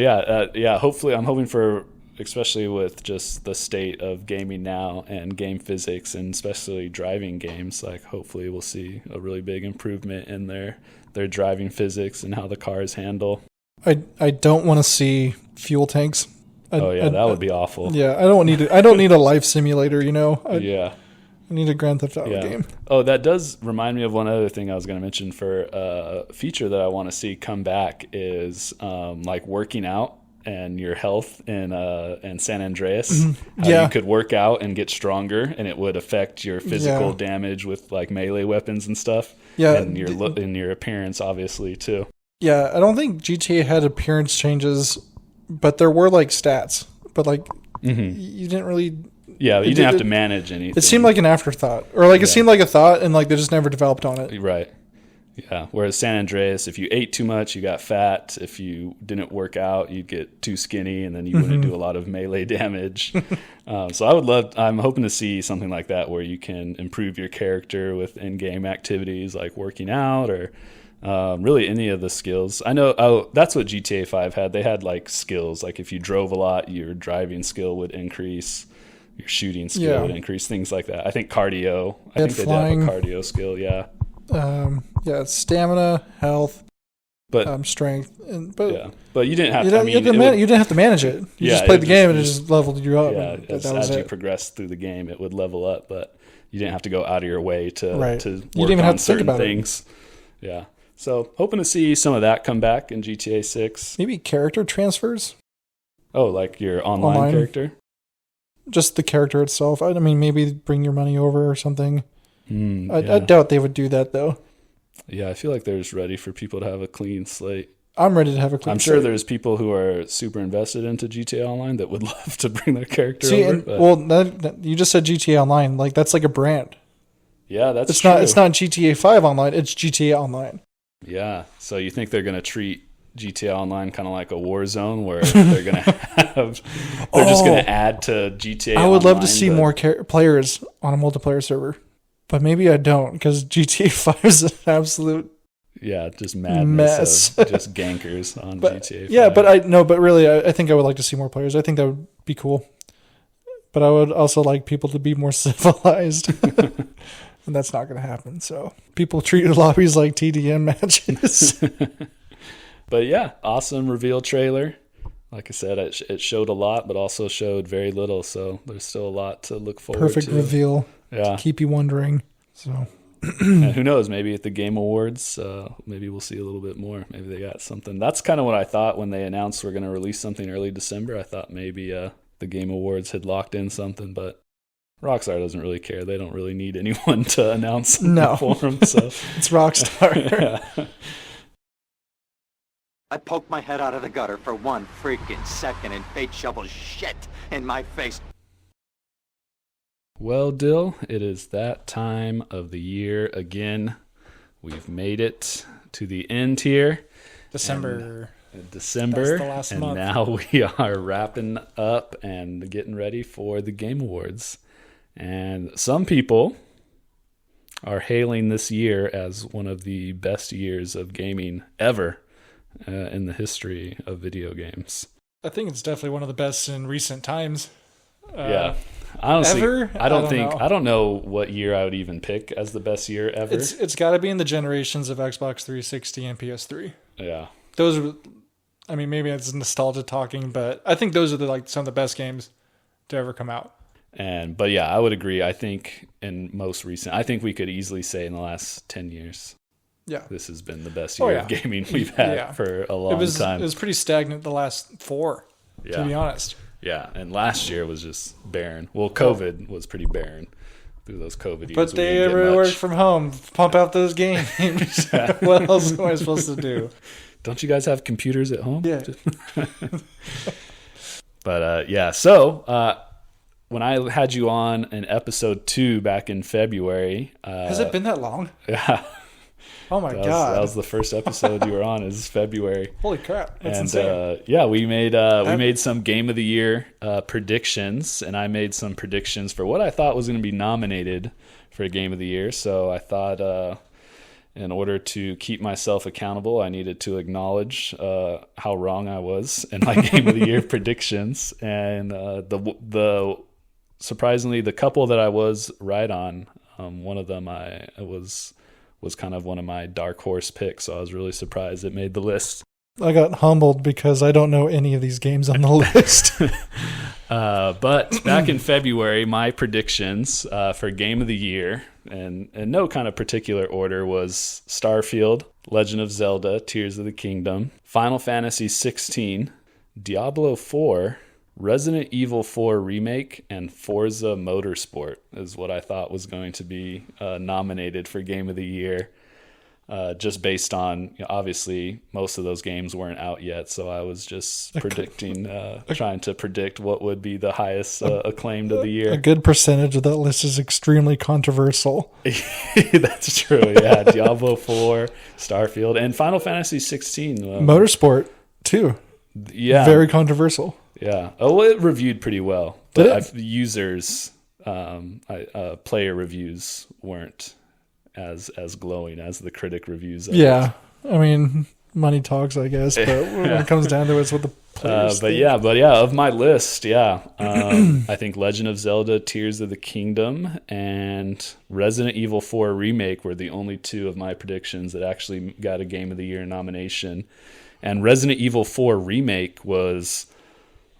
hopefully I'm hoping for, especially with just the state of gaming now and game physics and especially driving games, like hopefully we'll see a really big improvement in their driving physics and how the cars handle. I don't want to see fuel tanks. That would be awful. Yeah, I don't need a life simulator, Yeah. I need a Grand Theft Auto game. Oh, that does remind me of one other thing I was going to mention for a feature that I want to see come back is like working out and your health in San Andreas. How you could work out and get stronger, and it would affect your physical damage with like melee weapons and stuff. Yeah, and your appearance obviously too. Yeah, I don't think GTA had appearance changes, but there were like stats. But like you didn't really. Yeah, you didn't have to manage anything. It seemed like an afterthought, or like it seemed like a thought, and like they just never developed on it. Right. Yeah. Whereas San Andreas, if you ate too much, you got fat. If you didn't work out, you'd get too skinny, and then you wouldn't do a lot of melee damage. So I'm hoping to see something like that where you can improve your character with in-game activities like working out or really any of the skills. I know that's what GTA 5 had. They had like skills. Like if you drove a lot, your driving skill would increase. Your shooting skill would increase, things like that. I think cardio. I think they did have a cardio skill. Yeah. Stamina, health, but strength, but you didn't have. You didn't have to manage it. You just played the game and it just leveled you up. Yeah, as you progressed through the game, it would level up, but you didn't have to go out of your way to work you didn't even have to certain think about things. It. Yeah, so hoping to see some of that come back in GTA 6. Maybe character transfers. Oh, like your online character. Just the character itself. I mean, maybe bring your money over or something. I doubt they would do that, though. Yeah, I feel like they're just ready for people to have a clean slate. I'm ready to have a clean slate. I'm sure there's people who are super invested into GTA Online that would love to bring their character over. You just said GTA Online. Like, that's like a brand. Yeah, that's true. It's not GTA 5 Online. It's GTA Online. Yeah, so you think they're going to treat GTA Online kind of like a war zone where they're going to have just going to add to GTA I would love to see more players on a multiplayer server, but maybe I don't because GTA 5 is an absolute just madness of just gankers on GTA 5. Yeah, but really I think I would like to see more players. I think that would be cool. But I would also like people to be more civilized. And that's not going to happen. So people treat lobbies like TDM matches. But yeah, awesome reveal trailer. Like I said, it showed a lot, but also showed very little. So there's still a lot to look forward to. Perfect reveal. Yeah. To keep you wondering. So, and who knows? Maybe at the Game Awards, maybe we'll see a little bit more. Maybe they got something. That's kind of what I thought when they announced we're going to release something early December. I thought maybe the Game Awards had locked in something, but Rockstar doesn't really care. They don't really need anyone to announce something for them. So it's Rockstar. Yeah. I poked my head out of the gutter for 1 freaking second and fate shovels shit in my face. Well, Dill, it is that time of the year again. We've made it to the end here. December. That's the last month. Now we are wrapping up and getting ready for the Game Awards. And some people are hailing this year as one of the best years of gaming ever in the history of video games. I think it's definitely one of the best in recent times. Yeah. Honestly, ever? I don't know what year I would even pick as the best year ever. It's got to be in the generations of Xbox 360 and PS3. Yeah. Those are, I mean, maybe it's nostalgia talking, but I think those are some of the best games to ever come out. But yeah, I would agree. I think I think we could easily say in the last 10 years, yeah, this has been the best year of gaming we've had for a long time. It was pretty stagnant the last 4, to be honest. Yeah, and last year was just barren. Well, COVID was pretty barren through those COVID years. But they work from home, pump out those games. What else am I supposed to do? Don't you guys have computers at home? Yeah. But so when I had you on in episode 2 back in February. Has it been that long? Yeah. Oh my God. That was the first episode you were on, is February. Holy crap. That's insane. We made some Game of the Year predictions, and I made some predictions for what I thought was going to be nominated for Game of the Year. So I thought in order to keep myself accountable, I needed to acknowledge how wrong I was in my Game of the Year predictions. And surprisingly, the couple that I was right on, one of them was kind of one of my dark horse picks, so I was really surprised it made the list. I got humbled because I don't know any of these games on the list. But back in February, my predictions for Game of the Year, and in no kind of particular order, was Starfield, Legend of Zelda, Tears of the Kingdom, Final Fantasy 16, Diablo 4, Resident Evil 4 Remake, and Forza Motorsport is what I thought was going to be nominated for Game of the Year, just based on, obviously, most of those games weren't out yet, so I was just trying to predict what would be the highest acclaimed of the year. A good percentage of that list is extremely controversial. That's true, yeah. Diablo 4, Starfield, and Final Fantasy 16. Motorsport, too. Yeah. Very controversial. Yeah. Oh, well, it reviewed pretty well. But player reviews weren't as glowing as the critic reviews. Yeah. I mean, money talks, I guess. But when it comes down to it, it's what the players think. But of my list, I think Legend of Zelda, Tears of the Kingdom, and Resident Evil 4 Remake were the only 2 of my predictions that actually got a Game of the Year nomination. And Resident Evil 4 Remake was,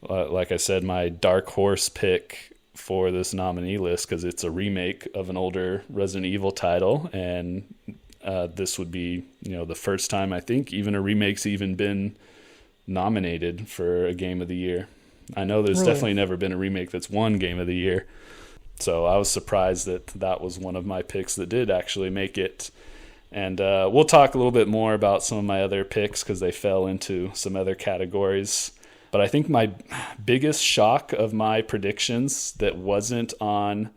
like I said, my dark horse pick for this nominee list because it's a remake of an older Resident Evil title. And this would be, the first time I think even a remake's even been nominated for a Game of the Year. I know there's definitely never been a remake that's won Game of the Year. So I was surprised that was one of my picks that did actually make it. And we'll talk a little bit more about some of my other picks because they fell into some other categories. But I think my biggest shock of my predictions that wasn't on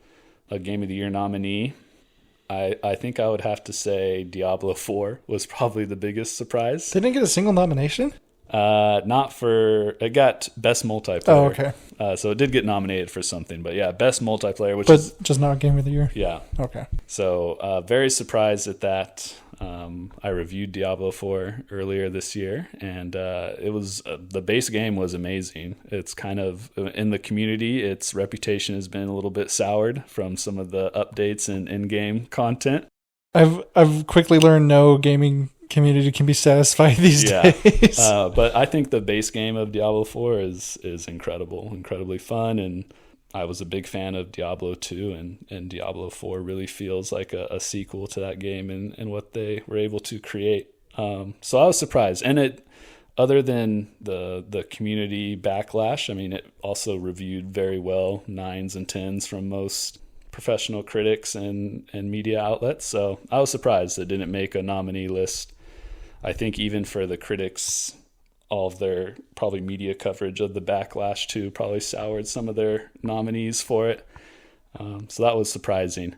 a Game of the Year nominee, I think I would have to say Diablo 4 was probably the biggest surprise. They didn't get a single nomination? It got Best Multiplayer. Oh, okay. So it did get nominated for something, but yeah, Best Multiplayer, but just not Game of the Year? Yeah. Okay. So, very surprised at that. I reviewed Diablo 4 earlier this year, and it was the base game was amazing. It's kind of in the community, its reputation has been a little bit soured from some of the updates and in-game content. I've quickly learned no gaming community can be satisfied these days. But I think the base game of Diablo 4 is incredibly fun, and I was a big fan of Diablo 2, and Diablo 4 really feels like a sequel to that game and what they were able to create. So I was surprised. And it, other than the community backlash, I mean, it also reviewed very well, 9s and 10s from most professional critics and media outlets. So I was surprised it didn't make a nominee list. I think even for the critics, all of their probably media coverage of the backlash too probably soured some of their nominees for it. So that was surprising.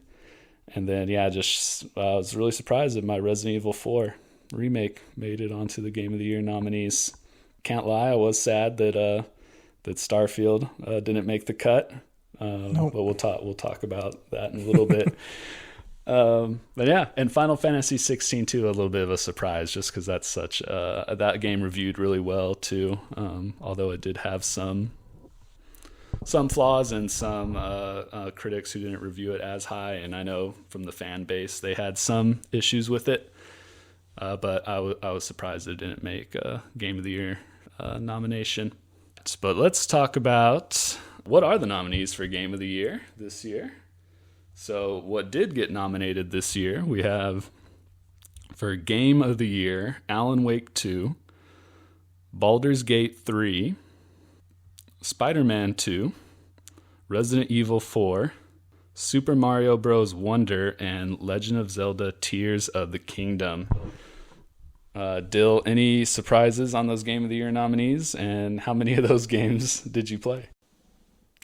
And then, I was really surprised that my Resident Evil 4 remake made it onto the Game of the Year nominees. Can't lie, I was sad that Starfield didn't make the cut. Nope. But we'll talk about that in a little bit. But yeah, and Final Fantasy 16 too, a little bit of a surprise, just because that's such that game reviewed really well too. Although it did have some flaws and some critics who didn't review it as high, and I know from the fan base they had some issues with it. But I was surprised it didn't make a Game of the Year nomination. But let's talk about what are the nominees for Game of the Year this year. So what did get nominated this year, we have for Game of the Year, Alan Wake 2, Baldur's Gate 3, Spider-Man 2, Resident Evil 4, Super Mario Bros. Wonder, and Legend of Zelda Tears of the Kingdom. Dill, any surprises on those Game of the Year nominees, and how many of those games did you play?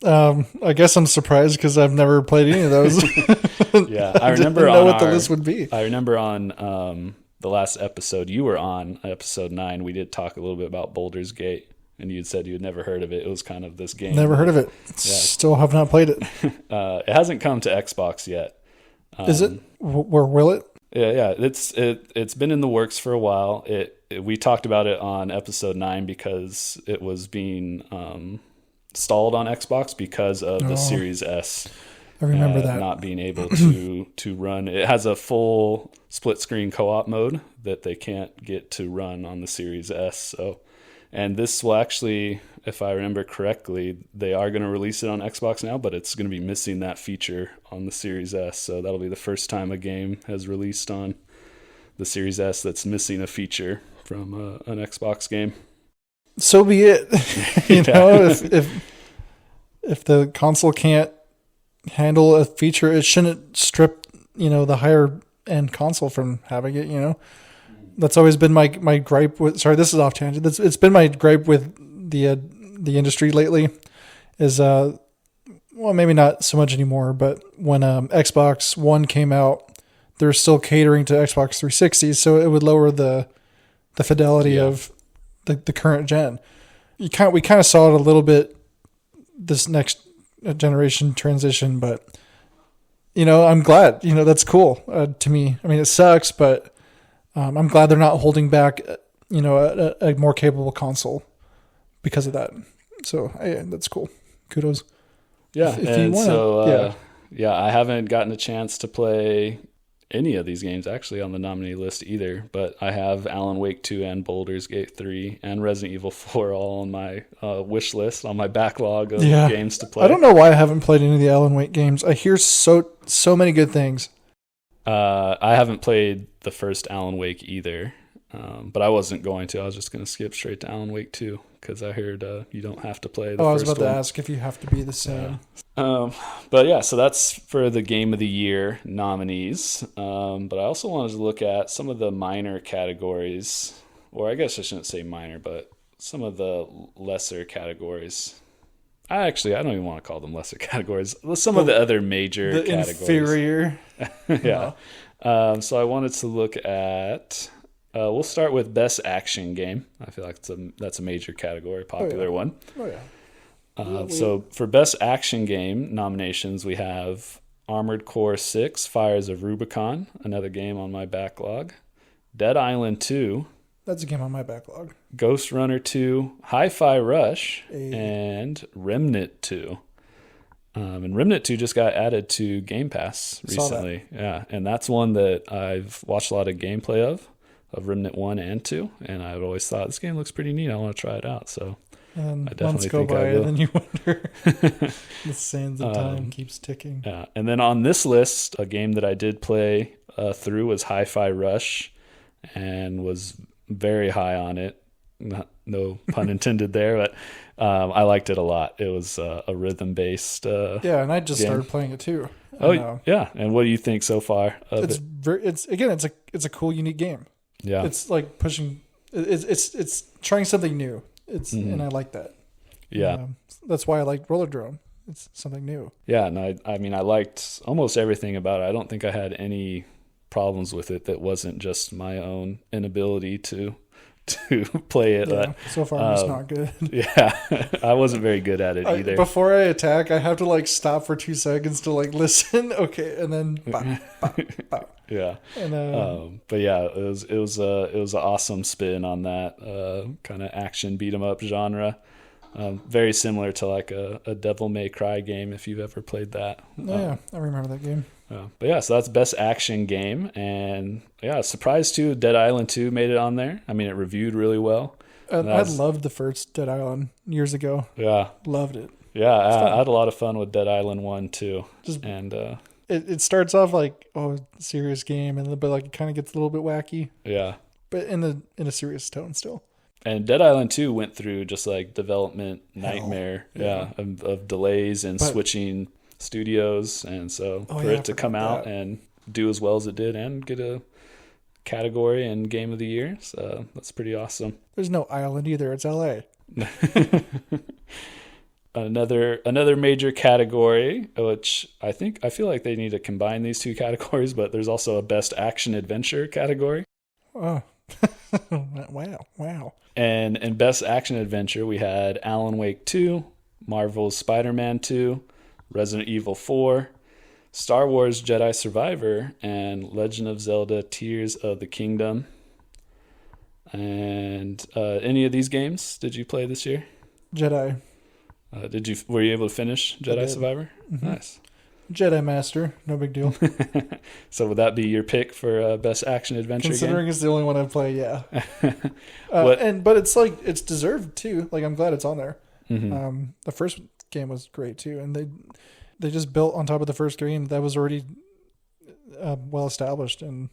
I guess I'm surprised because I've never played any of those. Yeah, I remember didn't know what the list would be. I remember on the last episode you were on, episode 9, we did talk a little bit about Baldur's Gate, and you had said you had never heard of it. It was kind of this game. Never heard of it. Yeah. Still have not played it. It hasn't come to Xbox yet. Is it? Where will it? Yeah. It's been in the works for a while. We talked about it on episode 9 because it was being stalled on Xbox because of the Series S. I remember that not being able to run. It has a full split screen co-op mode that they can't get to run on the Series S. So, and this will actually, if I remember correctly, they are going to release it on Xbox now, but it's going to be missing that feature on the Series S. So that'll be the first time a game has released on the Series S that's missing a feature from an Xbox game. So be it. You know, if the console can't handle a feature, it shouldn't strip, the higher end console from having it, That's always been my gripe with, sorry, this is off tangent. It's been my gripe with the industry lately is, well, maybe not so much anymore, but when Xbox One came out, they're still catering to Xbox 360, so it would lower the fidelity of the current gen. We kind of saw it a little bit this next generation transition, but I'm glad. That's cool to me. I mean, it sucks, but I'm glad they're not holding back. A more capable console because of that. So that's cool. Kudos. Yeah, if and you wanna, I haven't gotten a chance to play any of these games actually on the nominee list either, but I have Alan Wake 2 and Baldur's Gate 3 and Resident Evil 4 all on my wish list, on my backlog of games to play. I don't know why I haven't played any of the Alan Wake games. I hear so many good things. I haven't played the first Alan Wake either, but I wasn't going to. I was just going to skip straight to Alan Wake 2 because I heard you don't have to play the first one. I was about to ask if you have to be the same. But yeah, so that's for the Game of the Year nominees. But I also wanted to look at some of the minor categories, or I guess I shouldn't say minor, but some of the lesser categories. I don't even want to call them lesser categories. Some of the other major categories. Inferior. Yeah. So I wanted to look at... we'll start with Best Action Game. I feel like that's a major category, popular one. Oh, yeah. So for Best Action Game nominations, we have Armored Core 6, Fires of Rubicon, another game on my backlog, Dead Island 2. That's a game on my backlog. Ghost Runner 2, Hi-Fi Rush, and Remnant 2. And Remnant 2 just got added to Game Pass recently. Yeah, and that's one that I've watched a lot of gameplay of Remnant 1 and 2, and I've always thought this game looks pretty neat. I want to try it out, so and I definitely months go think by, I will. And then you wonder. The sands of time keeps ticking. Yeah, and then on this list, a game that I did play through was Hi-Fi Rush, and was very high on it. No pun intended there, but I liked it a lot. It was a rhythm-based and I just game. Started playing it too. Yeah. And what do you think so far of it? It's a cool, unique game. Yeah, it's like pushing. It's trying something new. And I like that. Yeah, that's why I like Roller Drone. It's something new. Yeah, and I mean I liked almost everything about it. I don't think I had any problems with it that wasn't just my own inability to to play it. Yeah, so far I'm just not good. Yeah, I wasn't very good at it either. Before I attack, I have to like stop for 2 seconds to like listen. Okay, and then bop, bop, bop. Yeah, And but yeah, it was an awesome spin on that kind of action beat 'em up genre. Very similar to like a Devil May Cry game if you've ever played that. yeah, I remember that game. But yeah, so that's best action game, and yeah, surprised too. Dead Island 2 made it on there. I mean, it reviewed really well. I loved the first Dead Island years ago. Yeah, Loved it. yeah, I had a lot of fun with Dead Island 1 too. And it starts off like serious game, and but like it kind of gets a little bit wacky. Yeah, but in a serious tone still. And Dead Island 2 went through just like development nightmare, of delays and switching studios, and so for it to come out and do as well as it did and get a category and game of the year, so that's pretty awesome. There's no island either, it's LA. Another major category, which I feel like they need to combine these two categories, but there's also a best action adventure category. Oh. Wow. And in best action adventure we had Alan Wake 2, Marvel's Spider-Man 2, Resident Evil 4, Star Wars Jedi Survivor, and Legend of Zelda Tears of the Kingdom. And any of these games did you play this year? Jedi. Were you able to finish Jedi Survivor? Mm-hmm. Nice. Jedi Master, no big deal. So would that be your pick for best action adventure Considering game? it's the only one I've played, yeah. But it's like it's deserved too. Like I'm glad it's on there. Mm-hmm. The first game was great too, and they just built on top of the first game that was already well established, and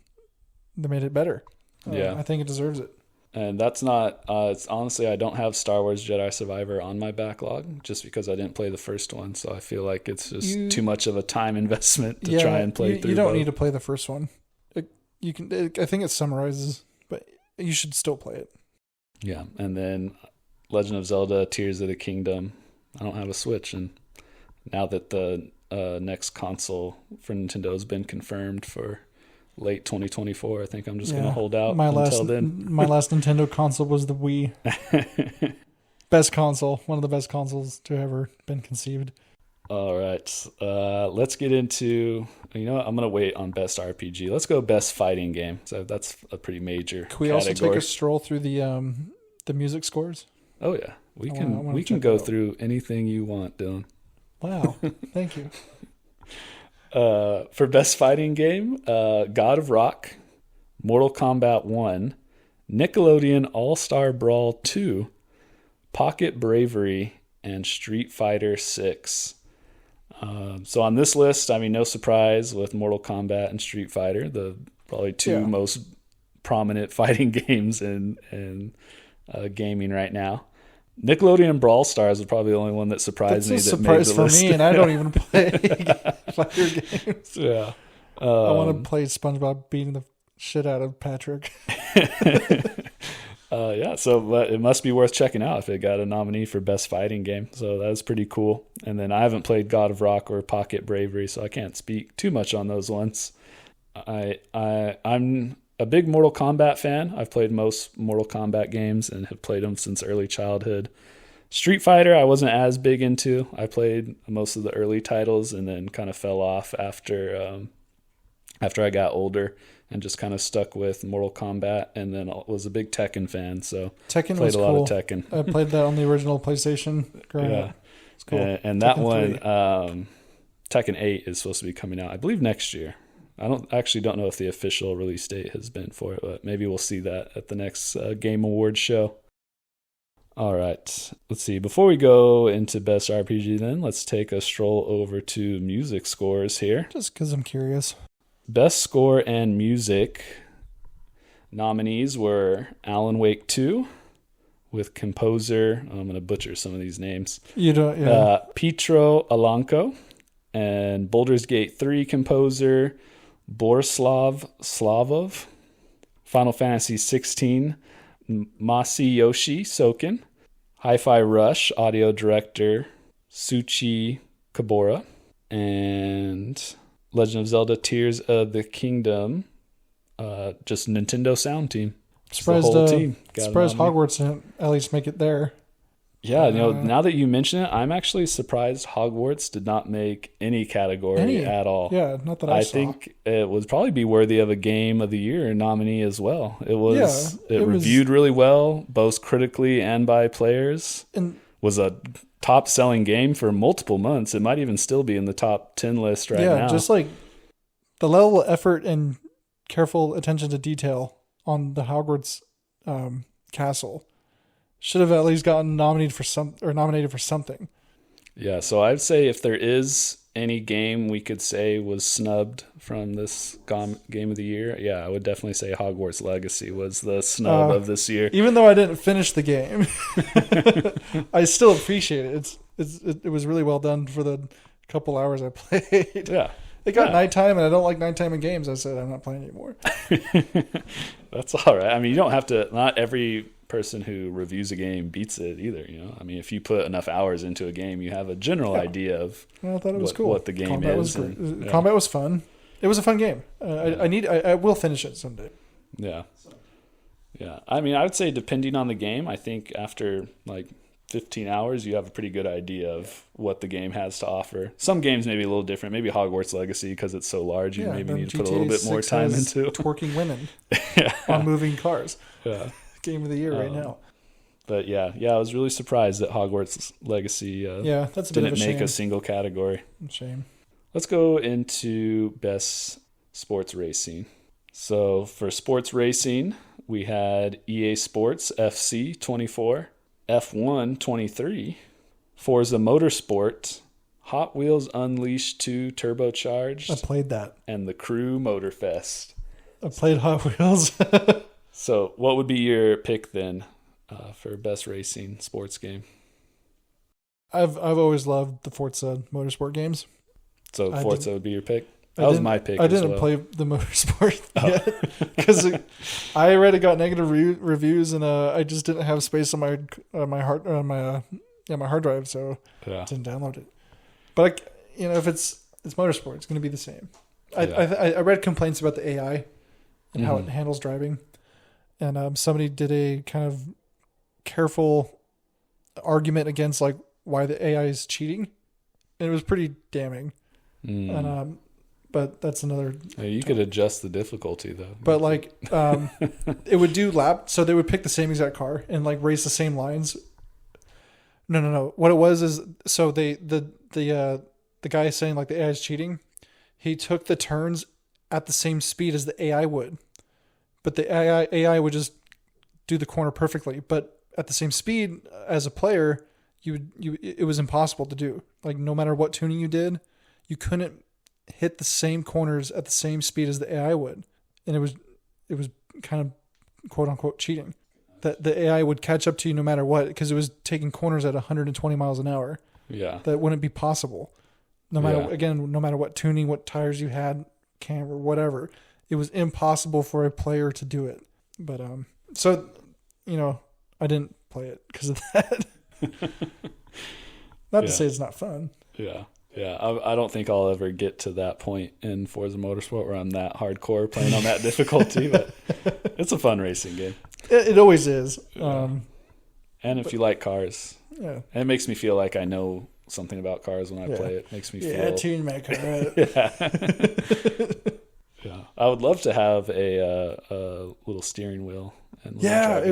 they made it better. Yeah, I think it deserves it. And that's not. It's honestly, I don't have Star Wars Jedi Survivor on my backlog just because I didn't play the first one. So I feel like it's just too much of a time investment to try and play through. You don't both. need to play the first one. I think it summarizes, but you should still play it. Yeah, and then Legend of Zelda: Tears of the Kingdom. I don't have a Switch, and now that the next console for Nintendo has been confirmed for late 2024, I think I'm just going to hold out until then. My last Nintendo console was the Wii. Best console, one of the best consoles to ever been conceived. All right, let's get into. You know what? I'm going to wait on best RPG. Let's go best fighting game. So that's a pretty major. Can we category. also take a stroll through the music scores? Oh yeah, we can go through anything you want, Dylan. Wow, thank you. For best fighting game, God of Rock, Mortal Kombat 1, Nickelodeon All-Star Brawl 2, Pocket Bravery, and Street Fighter 6. So on this list, I mean, no surprise with Mortal Kombat and Street Fighter, the probably two most prominent fighting games in gaming right now. Nickelodeon Brawl Stars is probably the only one that surprised me. That's a surprise for me, and I don't even play fighter games. Yeah, I want to play SpongeBob beating the shit out of Patrick. So it must be worth checking out if it got a nominee for best fighting game. So that was pretty cool. And then I haven't played God of Rock or Pocket Bravery, so I can't speak too much on those ones. I'm a big Mortal Kombat fan. I've played most Mortal Kombat games and have played them since early childhood. Street Fighter, I wasn't as big into. I played most of the early titles and then kind of fell off after I got older and just kind of stuck with Mortal Kombat, and then was a big Tekken fan. So Tekken played was a lot cool. of Tekken. I played that on the original PlayStation growing up. It's cool. And that one, Tekken 8 is supposed to be coming out, I believe, next year. I don't know if the official release date has been for it, but maybe we'll see that at the next Game Awards show. All right, let's see. Before we go into Best RPG then, let's take a stroll over to music scores here. Just because I'm curious. Best score and music nominees were Alan Wake 2 with composer, I'm going to butcher some of these names, Pietro Alanco, and Baldur's Gate 3 composer Borislav Slavov, Final Fantasy 16, Masayoshi Soken, Hi-Fi Rush audio director Suchi Kabora, and Legend of Zelda Tears of the Kingdom, just Nintendo sound team. Surprised, the whole team. Surprised Hogwarts didn't at least make it there. Yeah, now that you mention it, I'm actually surprised Hogwarts did not make any category at all. Yeah, not that I saw. think it would probably be worthy of a Game of the Year nominee as well. It reviewed really well, both critically and by players. And was a top-selling game for multiple months. It might even still be in the top 10 list now. Yeah, just like the level of effort and careful attention to detail on the Hogwarts castle should have at least gotten nominated for something. Yeah, so I'd say if there is any game we could say was snubbed from this Game of the Year, yeah, I would definitely say Hogwarts Legacy was the snub of this year. Even though I didn't finish the game, I still appreciate it. It was really well done for the couple hours I played. Yeah. It got nighttime, and I don't like nighttime in games. I said I'm not playing anymore. That's all right. I mean, you don't have to. Not every person who reviews a game beats it either. I mean, if you put enough hours into a game, you have a general idea of I thought it was cool. What the game Combat is. Combat was fun. It was a fun game. I will finish it someday. Yeah. Yeah. I mean, I would say depending on the game, I think after like 15 hours, you have a pretty good idea of what the game has to offer. Some games may be a little different. Maybe Hogwarts Legacy, because it's so large, you maybe need to put a little bit more time into twerking women on moving cars. Yeah. Game of the Year right now. But I was really surprised that Hogwarts Legacy that's didn't make a single category. Shame. Let's go into best sports racing. So for sports racing, we had EA Sports FC 24, F1 23, Forza Motorsport, Hot Wheels Unleashed 2 Turbocharged. I played that. And the Crew Motorfest. I played Hot Wheels. So what would be your pick then for best racing sports game? I've always loved the Forza Motorsport games. So Forza would be your pick? That was my pick. I didn't play the Motorsport yet because I read it got negative reviews, and I just didn't have space on my hard drive, so I didn't download it. But if it's Motorsport, it's going to be the same. I read complaints about the AI and how it handles driving, and somebody did a kind of careful argument against like why the AI is cheating, and it was pretty damning. And but that's another. You could adjust the difficulty though. But like, it would do so they would pick the same exact car and like race the same lines. No. What it was is so the guy saying like the AI is cheating. He took the turns at the same speed as the AI would, but the AI would just do the corner perfectly. But at the same speed as a player, it was impossible to do. Like no matter what tuning you did, you couldn't hit the same corners at the same speed as the AI would. And it was kind of quote unquote cheating. That the AI would catch up to you no matter what, because it was taking corners at 120 miles an hour. Yeah. That wouldn't be possible. No matter what tuning, what tires you had, camera, whatever. It was impossible for a player to do it. But so I didn't play it because of that. Not to say it's not fun. Yeah. Yeah, I don't think I'll ever get to that point in Forza Motorsport where I'm that hardcore playing on that difficulty, but it's a fun racing game. It always is. And if you like cars, and it makes me feel like I know something about cars when I play it. Makes me feel. I tuned my car up. Yeah, I would love to have a little steering wheel and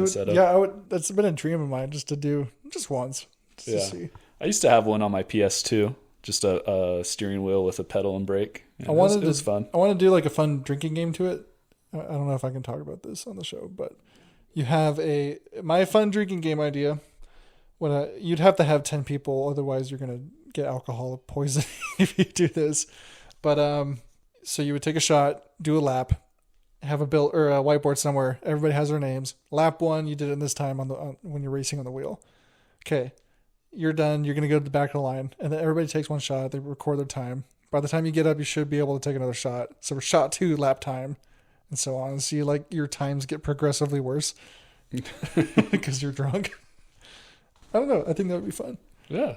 setup. Yeah, I would. That's been a dream of mine just to do once. To see. I used to have one on my PS2. Just a steering wheel with a pedal and brake. It was fun. I want to do like a fun drinking game to it. I don't know if I can talk about this on the show, but you have my fun drinking game idea. You'd have to have 10 people, otherwise you're gonna get alcohol poisoning if you do this. But so you would take a shot, do a lap, have a bill or a whiteboard somewhere. Everybody has their names. Lap 1, you did it this time when you're racing on the wheel. Okay. You're done. You're going to go to the back of the line, and then everybody takes one shot. They record their time. By the time you get up, you should be able to take another shot. So for shot 2, lap time, and so on. So your times get progressively worse because you're drunk. I don't know. I think that would be fun. Yeah.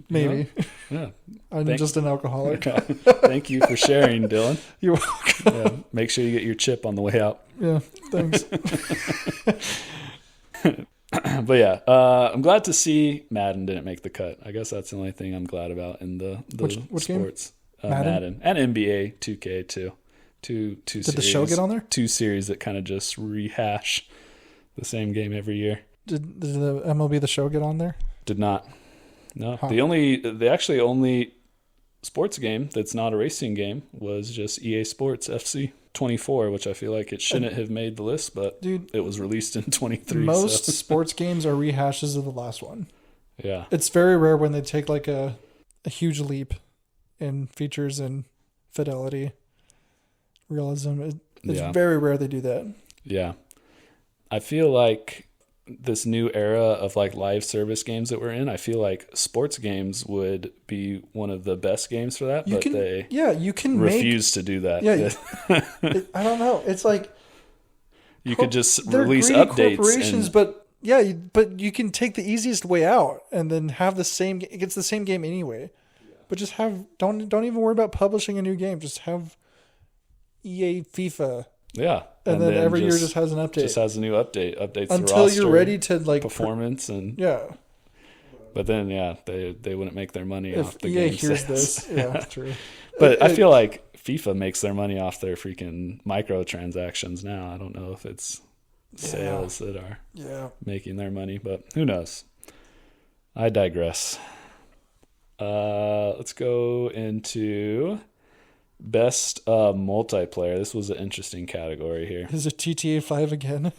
Maybe. Yeah. I'm just an alcoholic. Thank you for sharing, Dylan. You're welcome. Yeah, make sure you get your chip on the way out. Yeah, thanks. But yeah, I'm glad to see Madden didn't make the cut. I guess that's the only thing I'm glad about in the which sports. Game? Madden and NBA 2K too. Two Did series, the show get on there? 2 series that kind of just rehash the same game every year. Did the MLB The Show get on there? Did not. No. Huh. The only sports game that's not a racing game was just EA Sports FC 24, which I feel like it shouldn't have made the list, but dude, it was released in 23. Most sports games are rehashes of the last one. Yeah. It's very rare when they take like a huge leap in features and fidelity, realism. It's very rare they do that. Yeah. I feel like this new era of like live service games that we're in, I feel like sports games would be one of the best games for that, you can refuse to do that. Yeah, I don't know. It's like you could just they're release greedy updates. Corporations, but you can take the easiest way out and then have the same. It's the same game anyway, but just don't even worry about publishing a new game. Just have EA FIFA. Yeah. And then every year just has an update. Just has a new update. Updates until the roster, you're ready to like performance and yeah. But then they wouldn't make their money if off the EA game hears sales. this, yeah, true. But I feel like FIFA makes their money off their freaking microtransactions now. I don't know if it's sales that are making their money, but who knows? I digress. Let's go into best multiplayer. This was an interesting category here. Is it GTA 5 again?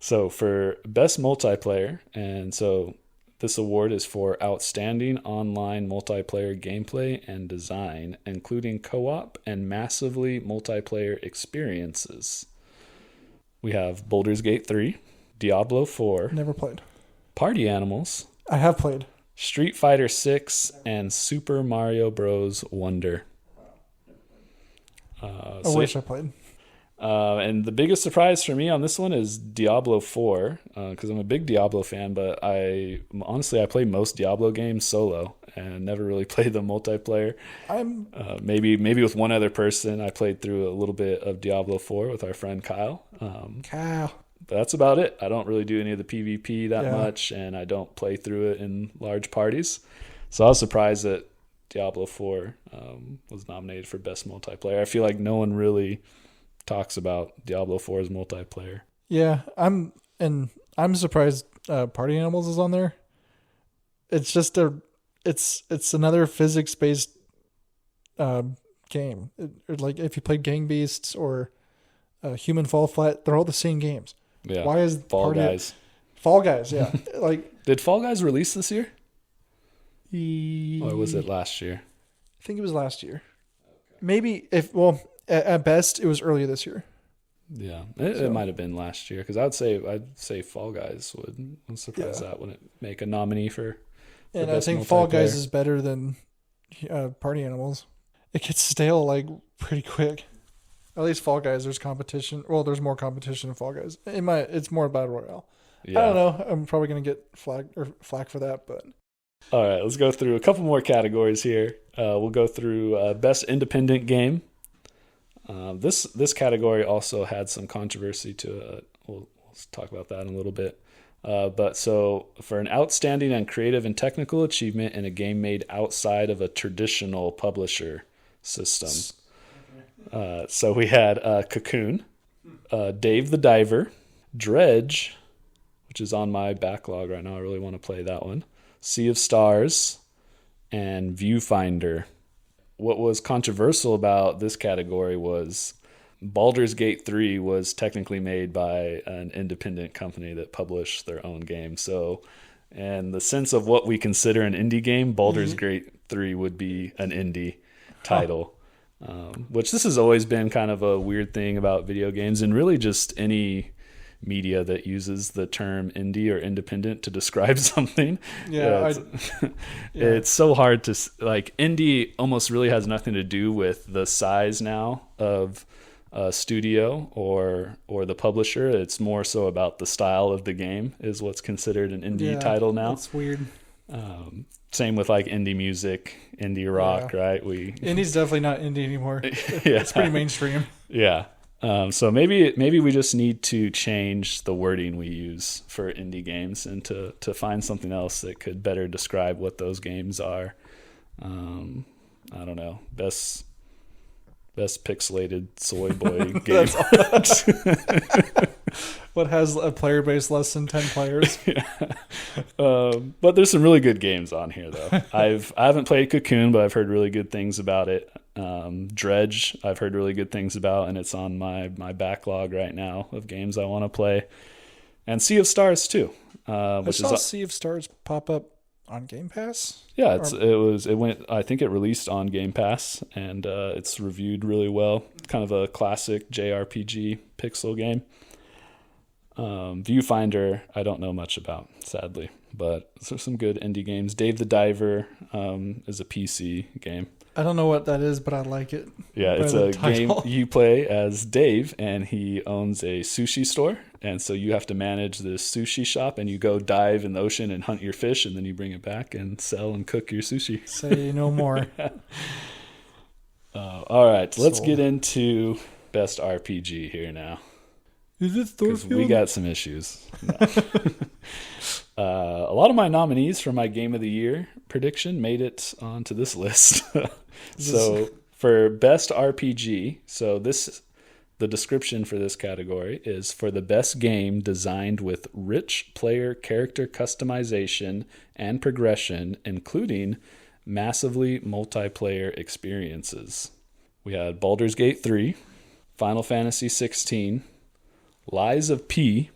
So for best multiplayer, and so this award is for outstanding online multiplayer gameplay and design, including co-op and massively multiplayer experiences. We have Baldur's Gate 3, Diablo 4, Never played. Party Animals, I have played. Street Fighter 6, and Super Mario Bros. Wonder. I wish I played. And the biggest surprise for me on this one is Diablo 4, because I'm a big Diablo fan, but I play most Diablo games solo and never really played the multiplayer. Maybe with one other person. I played through a little bit of Diablo 4 with our friend Kyle. But that's about it. I don't really do any of the PvP that much, and I don't play through it in large parties. So I was surprised that Diablo 4 was nominated for best multiplayer. I feel like no one really talks about Diablo 4's multiplayer. Yeah, I'm surprised Party Animals is on there. It's just it's another physics based game. Like if you played Gang Beasts or Human Fall Flat, they're all the same games. Yeah. Why is Fall Guys? Fall Guys, yeah. Like did Fall Guys release this year? Or was it last year? I think it was last year. Maybe at best it was earlier this year. Yeah, it might have been last year because I'd say Fall Guys would. I'm surprised that wouldn't make a nominee for and I think Fall Guys is better than Party Animals. It gets stale like pretty quick. At least Fall Guys, there's competition. Well, there's more competition in Fall Guys. It's more Battle Royale. Yeah. I don't know. I'm probably gonna get flack for that, but. All right, let's go through a couple more categories here. We'll go through best independent game. This category also had some controversy to it. We'll talk about that in a little bit. But so for an outstanding and creative and technical achievement in a game made outside of a traditional publisher system. So we had Cocoon, Dave the Diver, Dredge, which is on my backlog right now. I really want to play that one. Sea of Stars, and Viewfinder. What was controversial about this category was Baldur's Gate 3 was technically made by an independent company that published their own game. So, in the sense of what we consider an indie game, Baldur's Gate 3 would be an indie title. Which this has always been kind of a weird thing about video games and really just any media that uses the term indie or independent to describe something. It's so hard to like. Indie almost really has nothing to do with the size now of studio or the publisher. It's more so about the style of the game is what's considered an indie title now. That's weird. Same with like indie music, indie rock, right? Indie's definitely not indie anymore. It's pretty mainstream. Yeah. So maybe we just need to change the wording we use for indie games and to find something else that could better describe what those games are. I don't know. Best pixelated soy boy game. What has a player base less than 10 players? But there's some really good games on here, though. I haven't played Cocoon, but I've heard really good things about it. Dredge, I've heard really good things about, and it's on my backlog right now of games I want to play. And Sea of Stars too. I saw Sea of Stars pop up on Game Pass. Yeah, it went. I think it released on Game Pass, and it's reviewed really well. Kind of a classic JRPG pixel game. Viewfinder, I don't know much about, sadly, but there's some good indie games. Dave the Diver is a PC game. I don't know what that is, but I like it. Yeah, it's a game you play as Dave, and he owns a sushi store, and so you have to manage this sushi shop, and you go dive in the ocean and hunt your fish, and then you bring it back and sell and cook your sushi. Say no more. All right, let's get into best RPG here now. Is it Thorfield? Because we got some issues. No. A lot of my nominees for my Game of the Year prediction made it onto this list. So for best RPG, the description for this category is for the best game designed with rich player character customization and progression, including massively multiplayer experiences. We had Baldur's Gate 3, Final Fantasy 16, Lies of P,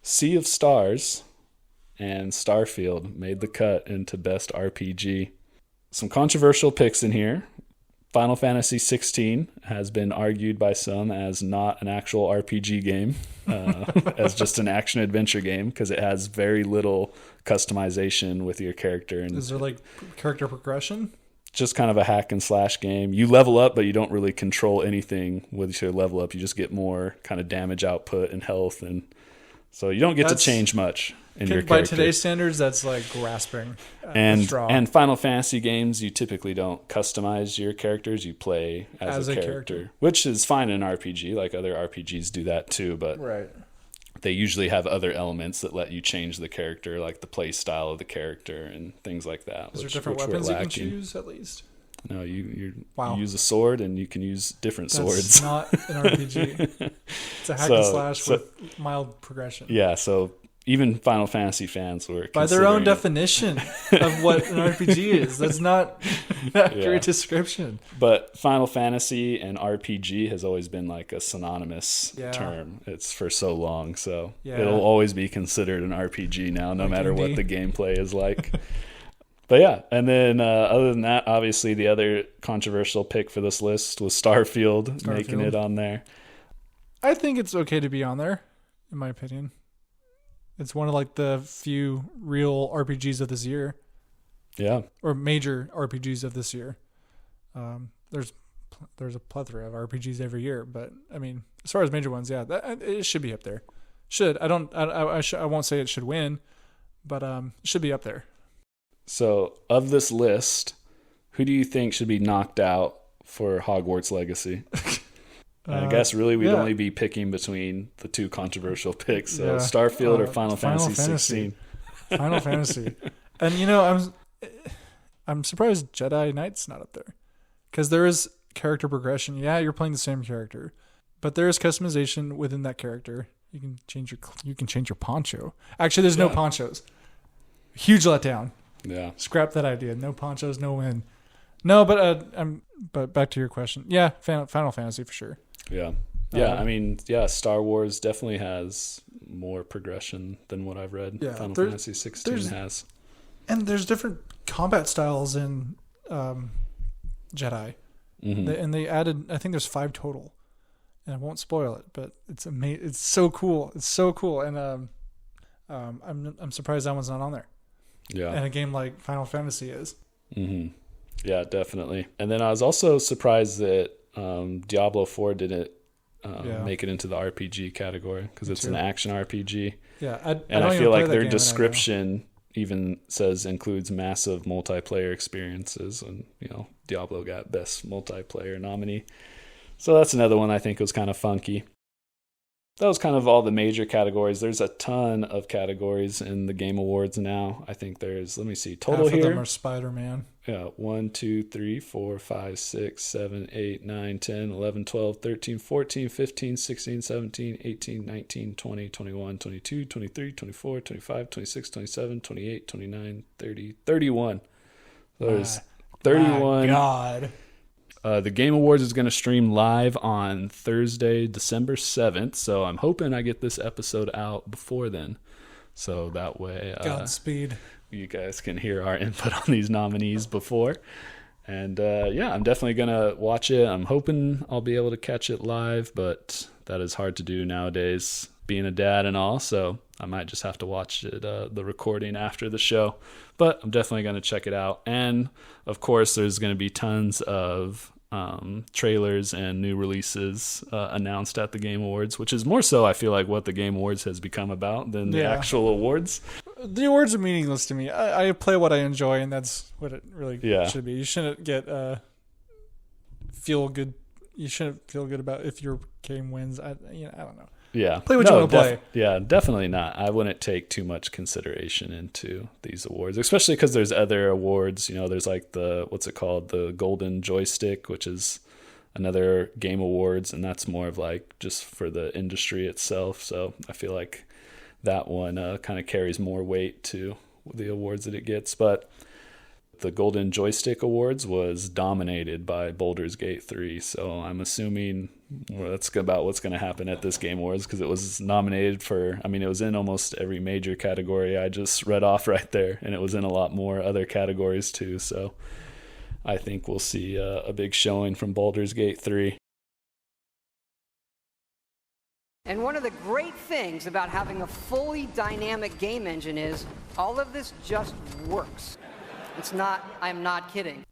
Sea of Stars, and Starfield made the cut into Best RPG. Some controversial picks in here. Final Fantasy 16 has been argued by some as not an actual RPG game, as just an action-adventure game, because it has very little customization with your character. And is there like character progression? Just kind of a hack and slash game. You level up, but you don't really control anything with your level up. You just get more kind of damage output and health, and so you don't get to change much in your character. By today's standards, that's like grasping at straw. And Final Fantasy games, you typically don't customize your characters. You play as a character, which is fine in an RPG. Like other RPGs do that too, but they usually have other elements that let you change the character, like the play style of the character and things like that. Is there different weapons you can choose at least? No, you use a sword, and you can use different swords. It's not an RPG. It's a hack and slash with mild progression. Yeah, so even Final Fantasy fans were by their own definition of what an RPG is. That's not an accurate description. But Final Fantasy and RPG has always been like a synonymous term. It's for so long, so it'll always be considered an RPG now, no matter what the gameplay is like. But yeah, and then other than that, obviously the other controversial pick for this list was Starfield. Making it on there. I think it's okay to be on there, in my opinion. It's one of like the few real RPGs of this year. Yeah. Or major RPGs of this year. There's a plethora of RPGs every year, but I mean, as far as major ones, it should be up there. I won't say it should win, but it should be up there. So, of this list, who do you think should be knocked out for Hogwarts Legacy? I guess really we'd only be picking between the two controversial picks, so Starfield or Final Fantasy 16. Final Fantasy. And I'm surprised Jedi Knight's not up there, because there is character progression. Yeah, you're playing the same character, but there is customization within that character. You can change your poncho. Actually, there's no ponchos. Huge letdown. Yeah. Scrap that idea. No ponchos, no win. No, but back to your question. Yeah, Final Fantasy for sure. Yeah. Star Wars definitely has more progression than what I've read. Yeah, Final Fantasy 16 has. And there's different combat styles in Jedi. Mm-hmm. They added, I think there's 5 total. And I won't spoil it, but it's amazing. It's so cool. It's so cool. And I'm surprised that one's not on there. Yeah. And a game like Final Fantasy is. Mm-hmm. Yeah, definitely. And then I was also surprised that Diablo 4 didn't make it into the RPG category because it's an action RPG. Yeah, I feel like their description even says includes massive multiplayer experiences, and Diablo got best multiplayer nominee. So that's another one I think was kind of funky. That was kind of all the major categories. There's a ton of categories in the Game Awards now. I think there's, let me see, total half here. Half of them are Spider-Man. Yeah, 1, 2, 3, 4, 5, 6, 7, 8, 9, 10, 11, 12, 13, 14, 15, 16, 17, 18, 19, 20, 21, 22, 23, 24, 25, 26, 27, 28, 29, 30, 31. So there's 31. My God. The Game Awards is going to stream live on Thursday, December 7th. So I'm hoping I get this episode out before then. So that way, Godspeed. You guys can hear our input on these nominees before. And I'm definitely going to watch it. I'm hoping I'll be able to catch it live, but that is hard to do nowadays, being a dad and all. So I might just have to watch it, the recording after the show. But I'm definitely going to check it out. And, of course, there's going to be tons of trailers and new releases announced at the Game Awards, which is more so, I feel like, what the Game Awards has become about than the actual awards. The awards are meaningless to me. I play what I enjoy, and that's what it really should be. You shouldn't get feel good. You shouldn't feel good about if your game wins. I don't know. Yeah. Play what you want to play. Yeah, definitely not. I wouldn't take too much consideration into these awards, especially because there's other awards. There's like what's it called? The Golden Joystick, which is another Game Awards, and that's more of like just for the industry itself. So I feel like that one kind of carries more weight to the awards that it gets. But the Golden Joystick Awards was dominated by Baldur's Gate 3, so I'm assuming that's about what's going to happen at this Game Awards, because it was nominated for, it was in almost every major category I just read off right there, and it was in a lot more other categories too, so I think we'll see a big showing from Baldur's Gate 3. And one of the great things about having a fully dynamic game engine is all of this just works. I'm not kidding.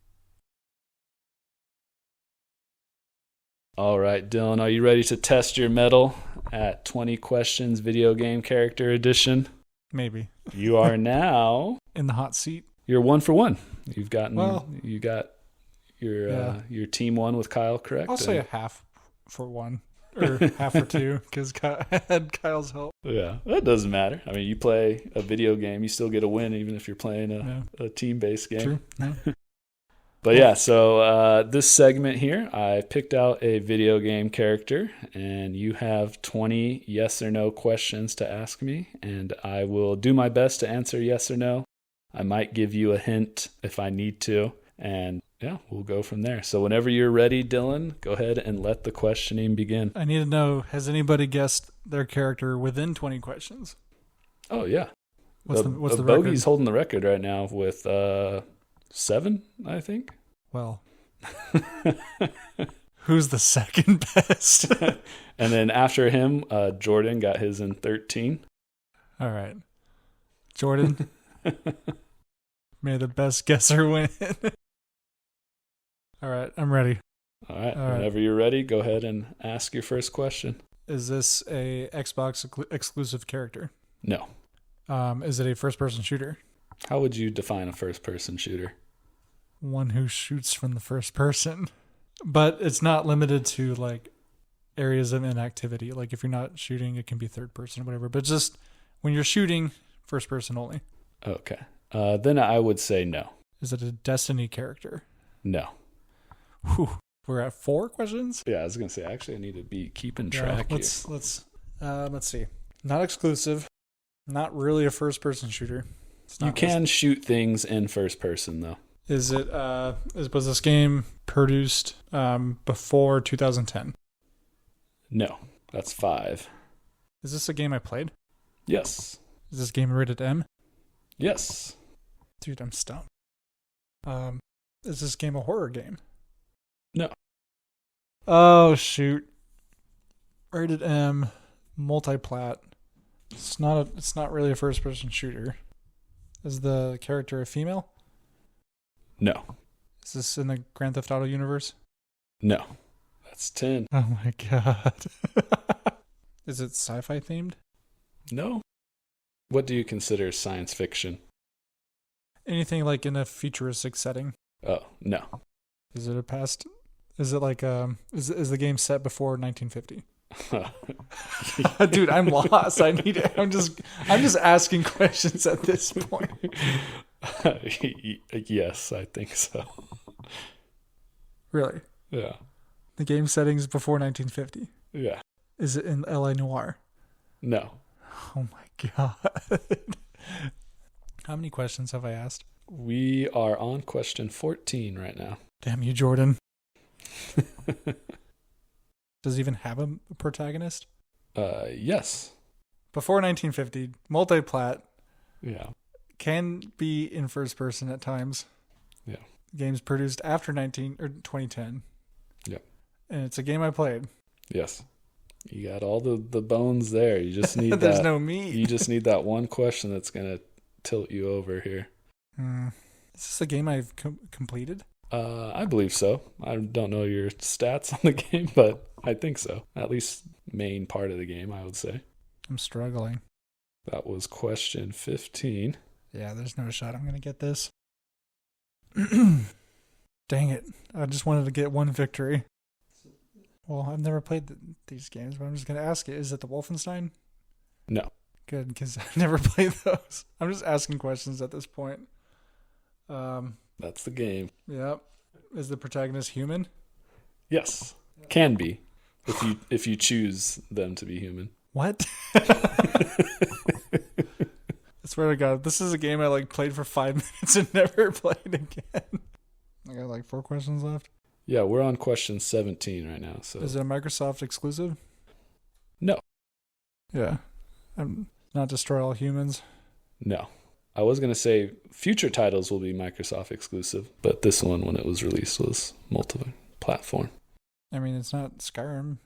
All right, Dylan, are you ready to test your mettle at 20 Questions Video Game Character Edition? Maybe. You are now in the hot seat. You're 1 for 1. You got your team 1 with Kyle, correct? I'll say a half for 1. Or half for 2, because I had Kyle's help. Yeah, that doesn't matter. You play a video game, you still get a win, even if you're playing a team-based game. True. Yeah. But so this segment here, I picked out a video game character, and you have 20 yes or no questions to ask me, and I will do my best to answer yes or no. I might give you a hint if I need to, and we'll go from there. So whenever you're ready, Dylan, go ahead and let the questioning begin. I need to know, has anybody guessed their character within 20 questions? Oh, yeah. What's the record? Bogey's holding the record right now with 7, I think. Well, who's the second best? And then after him, Jordan got his in 13. All right. Jordan, may the best guesser win. All right, I'm ready. All right, whenever you're ready, go ahead and ask your first question. Is this a Xbox exclusive character? No. Is it a first-person shooter? How would you define a first-person shooter? One who shoots from the first person. But it's not limited to, like, areas of inactivity. Like, if you're not shooting, it can be third person or whatever. But just when you're shooting, first person only. Okay. Then I would say no. Is it a Destiny character? No. Whew. We're at 4 questions? Yeah, I was going to say, actually, I need to be keeping track here. Let's see. Not exclusive. Not really a first-person shooter. You can shoot things in first person, though. Was this game produced before 2010? No, that's 5. Is this a game I played? Yes. Is this game rated M? Yes. Dude, I'm stumped. Is this game a horror game? No. Oh, shoot. Rated M, multi-plat. It's not really a first-person shooter. Is the character a female? No. Is this in the Grand Theft Auto universe? No. That's 10. Oh my god. Is it sci-fi themed? No. What do you consider science fiction? Anything like in a futuristic setting? Oh, no. Is it a past? Is it like is the game set before 1950? Dude, I'm lost. I'm just asking questions at this point. Yes, I think so. Really? Yeah. The game settings before 1950. Yeah. Is it in LA Noire? No. Oh my god. How many questions have I asked? We are on question 14 right now. Damn you, Jordan. Does it even have a protagonist? Yes. Before 1950, multiplat. Yeah. Can be in first person at times. Yeah. Games produced after 2010. Yeah. And it's a game I played. Yes. You got all the bones there. You just need There's no meat. You just need that one question that's going to tilt you over here. Is this a game I've completed? I believe so. I don't know your stats on the game, but I think so. At least main part of the game, I would say. I'm struggling. That was question 15. Yeah, there's no shot I'm going to get this. Dang it. I just wanted to get one victory. Well, I've never played these games, but I'm just going to ask it. Is it the Wolfenstein? No. Good, because I've never played those. I'm just asking questions at this point. That's the game. Yep. Is the protagonist human? Yes. Can be. If you choose them to be human. What? I swear to God, this is a game I played for 5 minutes and never played again. I got 4 questions left. Yeah, we're on question 17 right now. So is it a Microsoft exclusive? No. Yeah. Not Destroy All Humans? No. I was going to say future titles will be Microsoft exclusive, but this one, when it was released, was multi-platform. I mean, it's not Skyrim.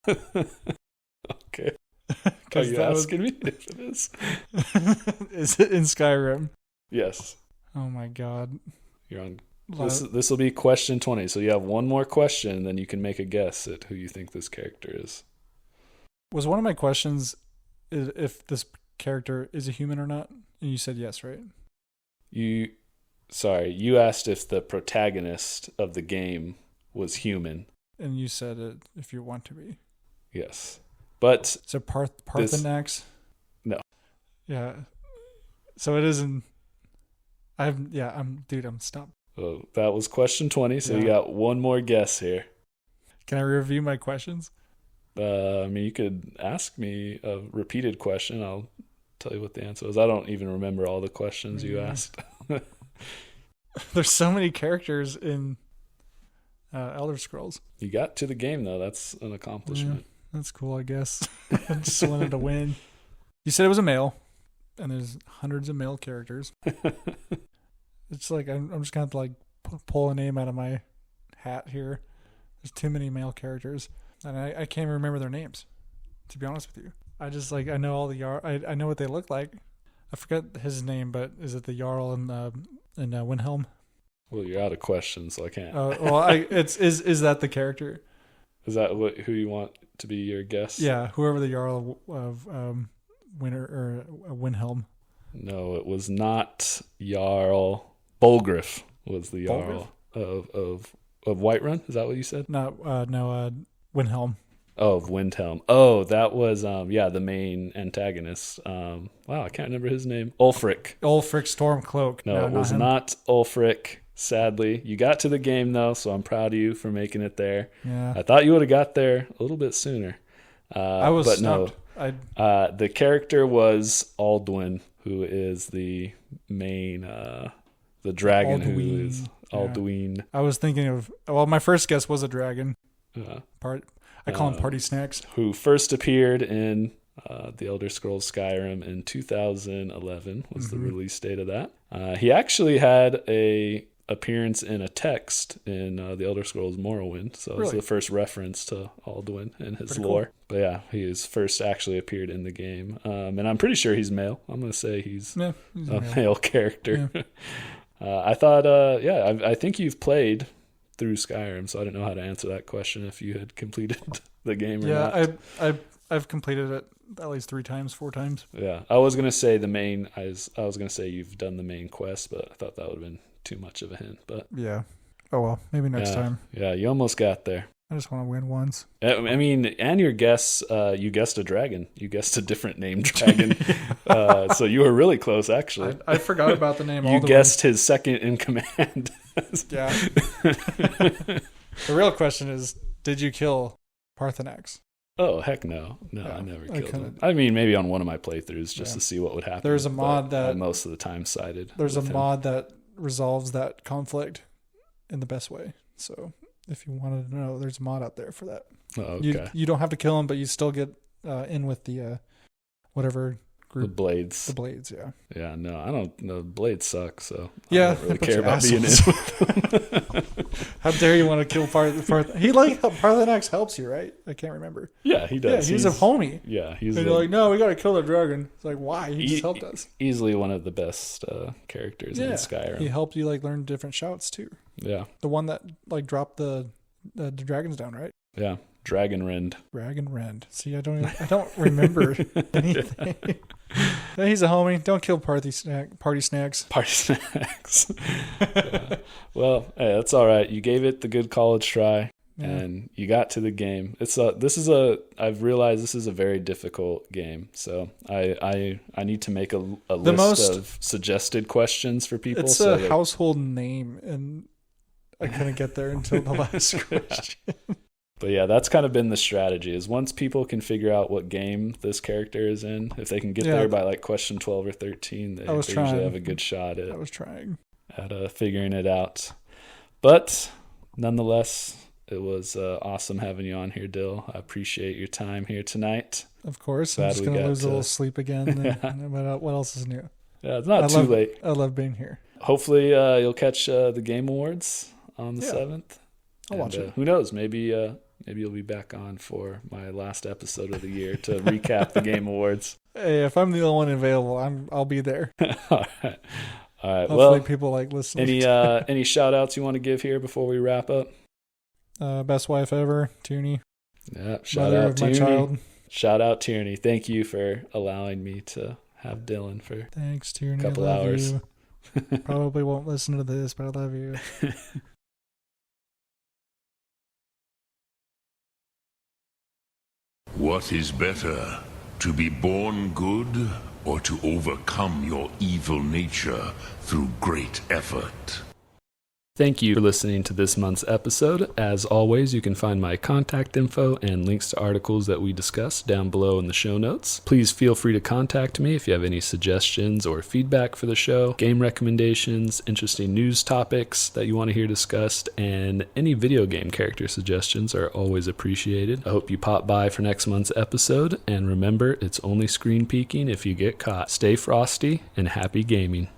Okay. Are you asking me if it is? Is it in Skyrim? Yes. Oh my God. You're on. This will be question 20. So you have one more question, and then you can make a guess at who you think this character is. Was one of my questions if this character is a human or not? And you said yes, right? You asked if the protagonist of the game was human. And you said it if you want to be. Yes. But is it Parthenax? No. Yeah. So it isn't. I'm stumped. Oh, that was question 20, so you got one more guess here. Can I review my questions? I mean, you could ask me a repeated question. I'll tell you what the answer is. I don't even remember all the questions you asked. There's so many characters in Elder Scrolls. You got to the game, though. That's an accomplishment. Yeah, that's cool, I guess. I just wanted to win. You said it was a male, and there's hundreds of male characters. It's I'm just going to have to pull a name out of my hat here. There's too many male characters, and I can't even remember their names, to be honest with you. I just I know all the Jarl. I know what they look like. I forgot his name, but is it the Jarl in Windhelm? Well, you're out of questions, so I can't. Is that the character? Is that who you want to be your guess? Yeah, whoever the Jarl of Windhelm. No, it was not Jarl. Bolgrif was the Jarl of Whiterun. Is that what you said? No, Windhelm. Oh, of Windhelm. Oh, that was the main antagonist. Wow, I can't remember his name. Ulfric Stormcloak. No, it was not Ulfric. Sadly, you got to the game though, so I'm proud of you for making it there. Yeah, I thought you would have got there a little bit sooner. I was, but stumped. No. The character was Alduin, who is the main, the dragon Alduin. who is Alduin. I was thinking of. Well, my first guess was a dragon. I call him Party Snacks. Who first appeared in the Elder Scrolls Skyrim in 2011 was the release date of that. He actually had a appearance in a text in the Elder Scrolls Morrowind, so it's the first reference to Alduin and his lore. Cool. But yeah, he is first actually appeared in the game, and I'm pretty sure he's male. I'm going to say he's a male character. Yeah. I thought, I think you've played through Skyrim, so I don't know how to answer that question if you had completed the game or not. Yeah, I've completed it at least 4 times. Yeah, I was gonna say I was gonna say you've done the main quest, but I thought that would have been too much of a hint. But yeah, oh well, maybe next time. Yeah, you almost got there. I just want to win once. I mean, and your guess, you guessed a dragon. You guessed a different named dragon. So you were really close, actually. I forgot about the name. You guessed his second in command. Yeah. The real question is, did you kill Parthenax? Oh, heck no. No, yeah, I never killed him. I mean, maybe on one of my playthroughs just to see what would happen. There's a mod that... most of the time sided. There's a mod that resolves that conflict in the best way. So... if you wanted to know, there's a mod out there for that. Oh, okay. You don't have to kill him, but you still get in with the whatever group. The Blades. The Blades, yeah. Yeah, no, I don't know. Blades suck, so yeah, I don't really care about being in with them. How dare you want to kill Parthenax helps you, right? I can't remember. Yeah, he does. Yeah, he's a homie. Yeah, and you're like, no, we got to kill the dragon. It's like, why? He just helped us. Easily one of the best characters in Skyrim. He helped you learn different shouts too. Yeah. The one that dropped the dragons down, right? Yeah. Dragon Rend. See, I don't remember anything. Yeah, he's a homie. Don't kill party snacks. Yeah. Well, hey, that's all right. You gave it the good college try, and you got to the game. I've realized this is a very difficult game, so I need to make a list of suggested questions for people. It's a household name, and I couldn't get there until the last question. But yeah, that's kind of been the strategy, is once people can figure out what game this character is in, if they can get there by question 12 or 13, they usually have a good shot at figuring it out. But nonetheless, it was awesome having you on here, Dill. I appreciate your time here tonight. Of course. I'm just going to lose a little sleep again. What else is new? Yeah, it's not too late. I love being here. Hopefully you'll catch the Game Awards on the 7th. I'll watch it. Who knows? Maybe you'll be back on for my last episode of the year to recap the Game Awards. Hey, if I'm the only one available, I'll be there. All right. Hopefully people like listening. Any shout outs you want to give here before we wrap up? Best wife ever, Tierney. Yeah, shout out Tierney. My child. Shout out Tierney. Thank you for allowing me to have Dillon for Thanks, Tierney. a couple hours. You. Probably won't listen to this, but I love you. What is better, to be born good or to overcome your evil nature through great effort? Thank you for listening to this month's episode. As always, you can find my contact info and links to articles that we discussed down below in the show notes. Please feel free to contact me if you have any suggestions or feedback for the show, game recommendations, interesting news topics that you want to hear discussed, and any video game character suggestions are always appreciated. I hope you pop by for next month's episode, and remember, it's only screen peeking if you get caught. Stay frosty and happy gaming.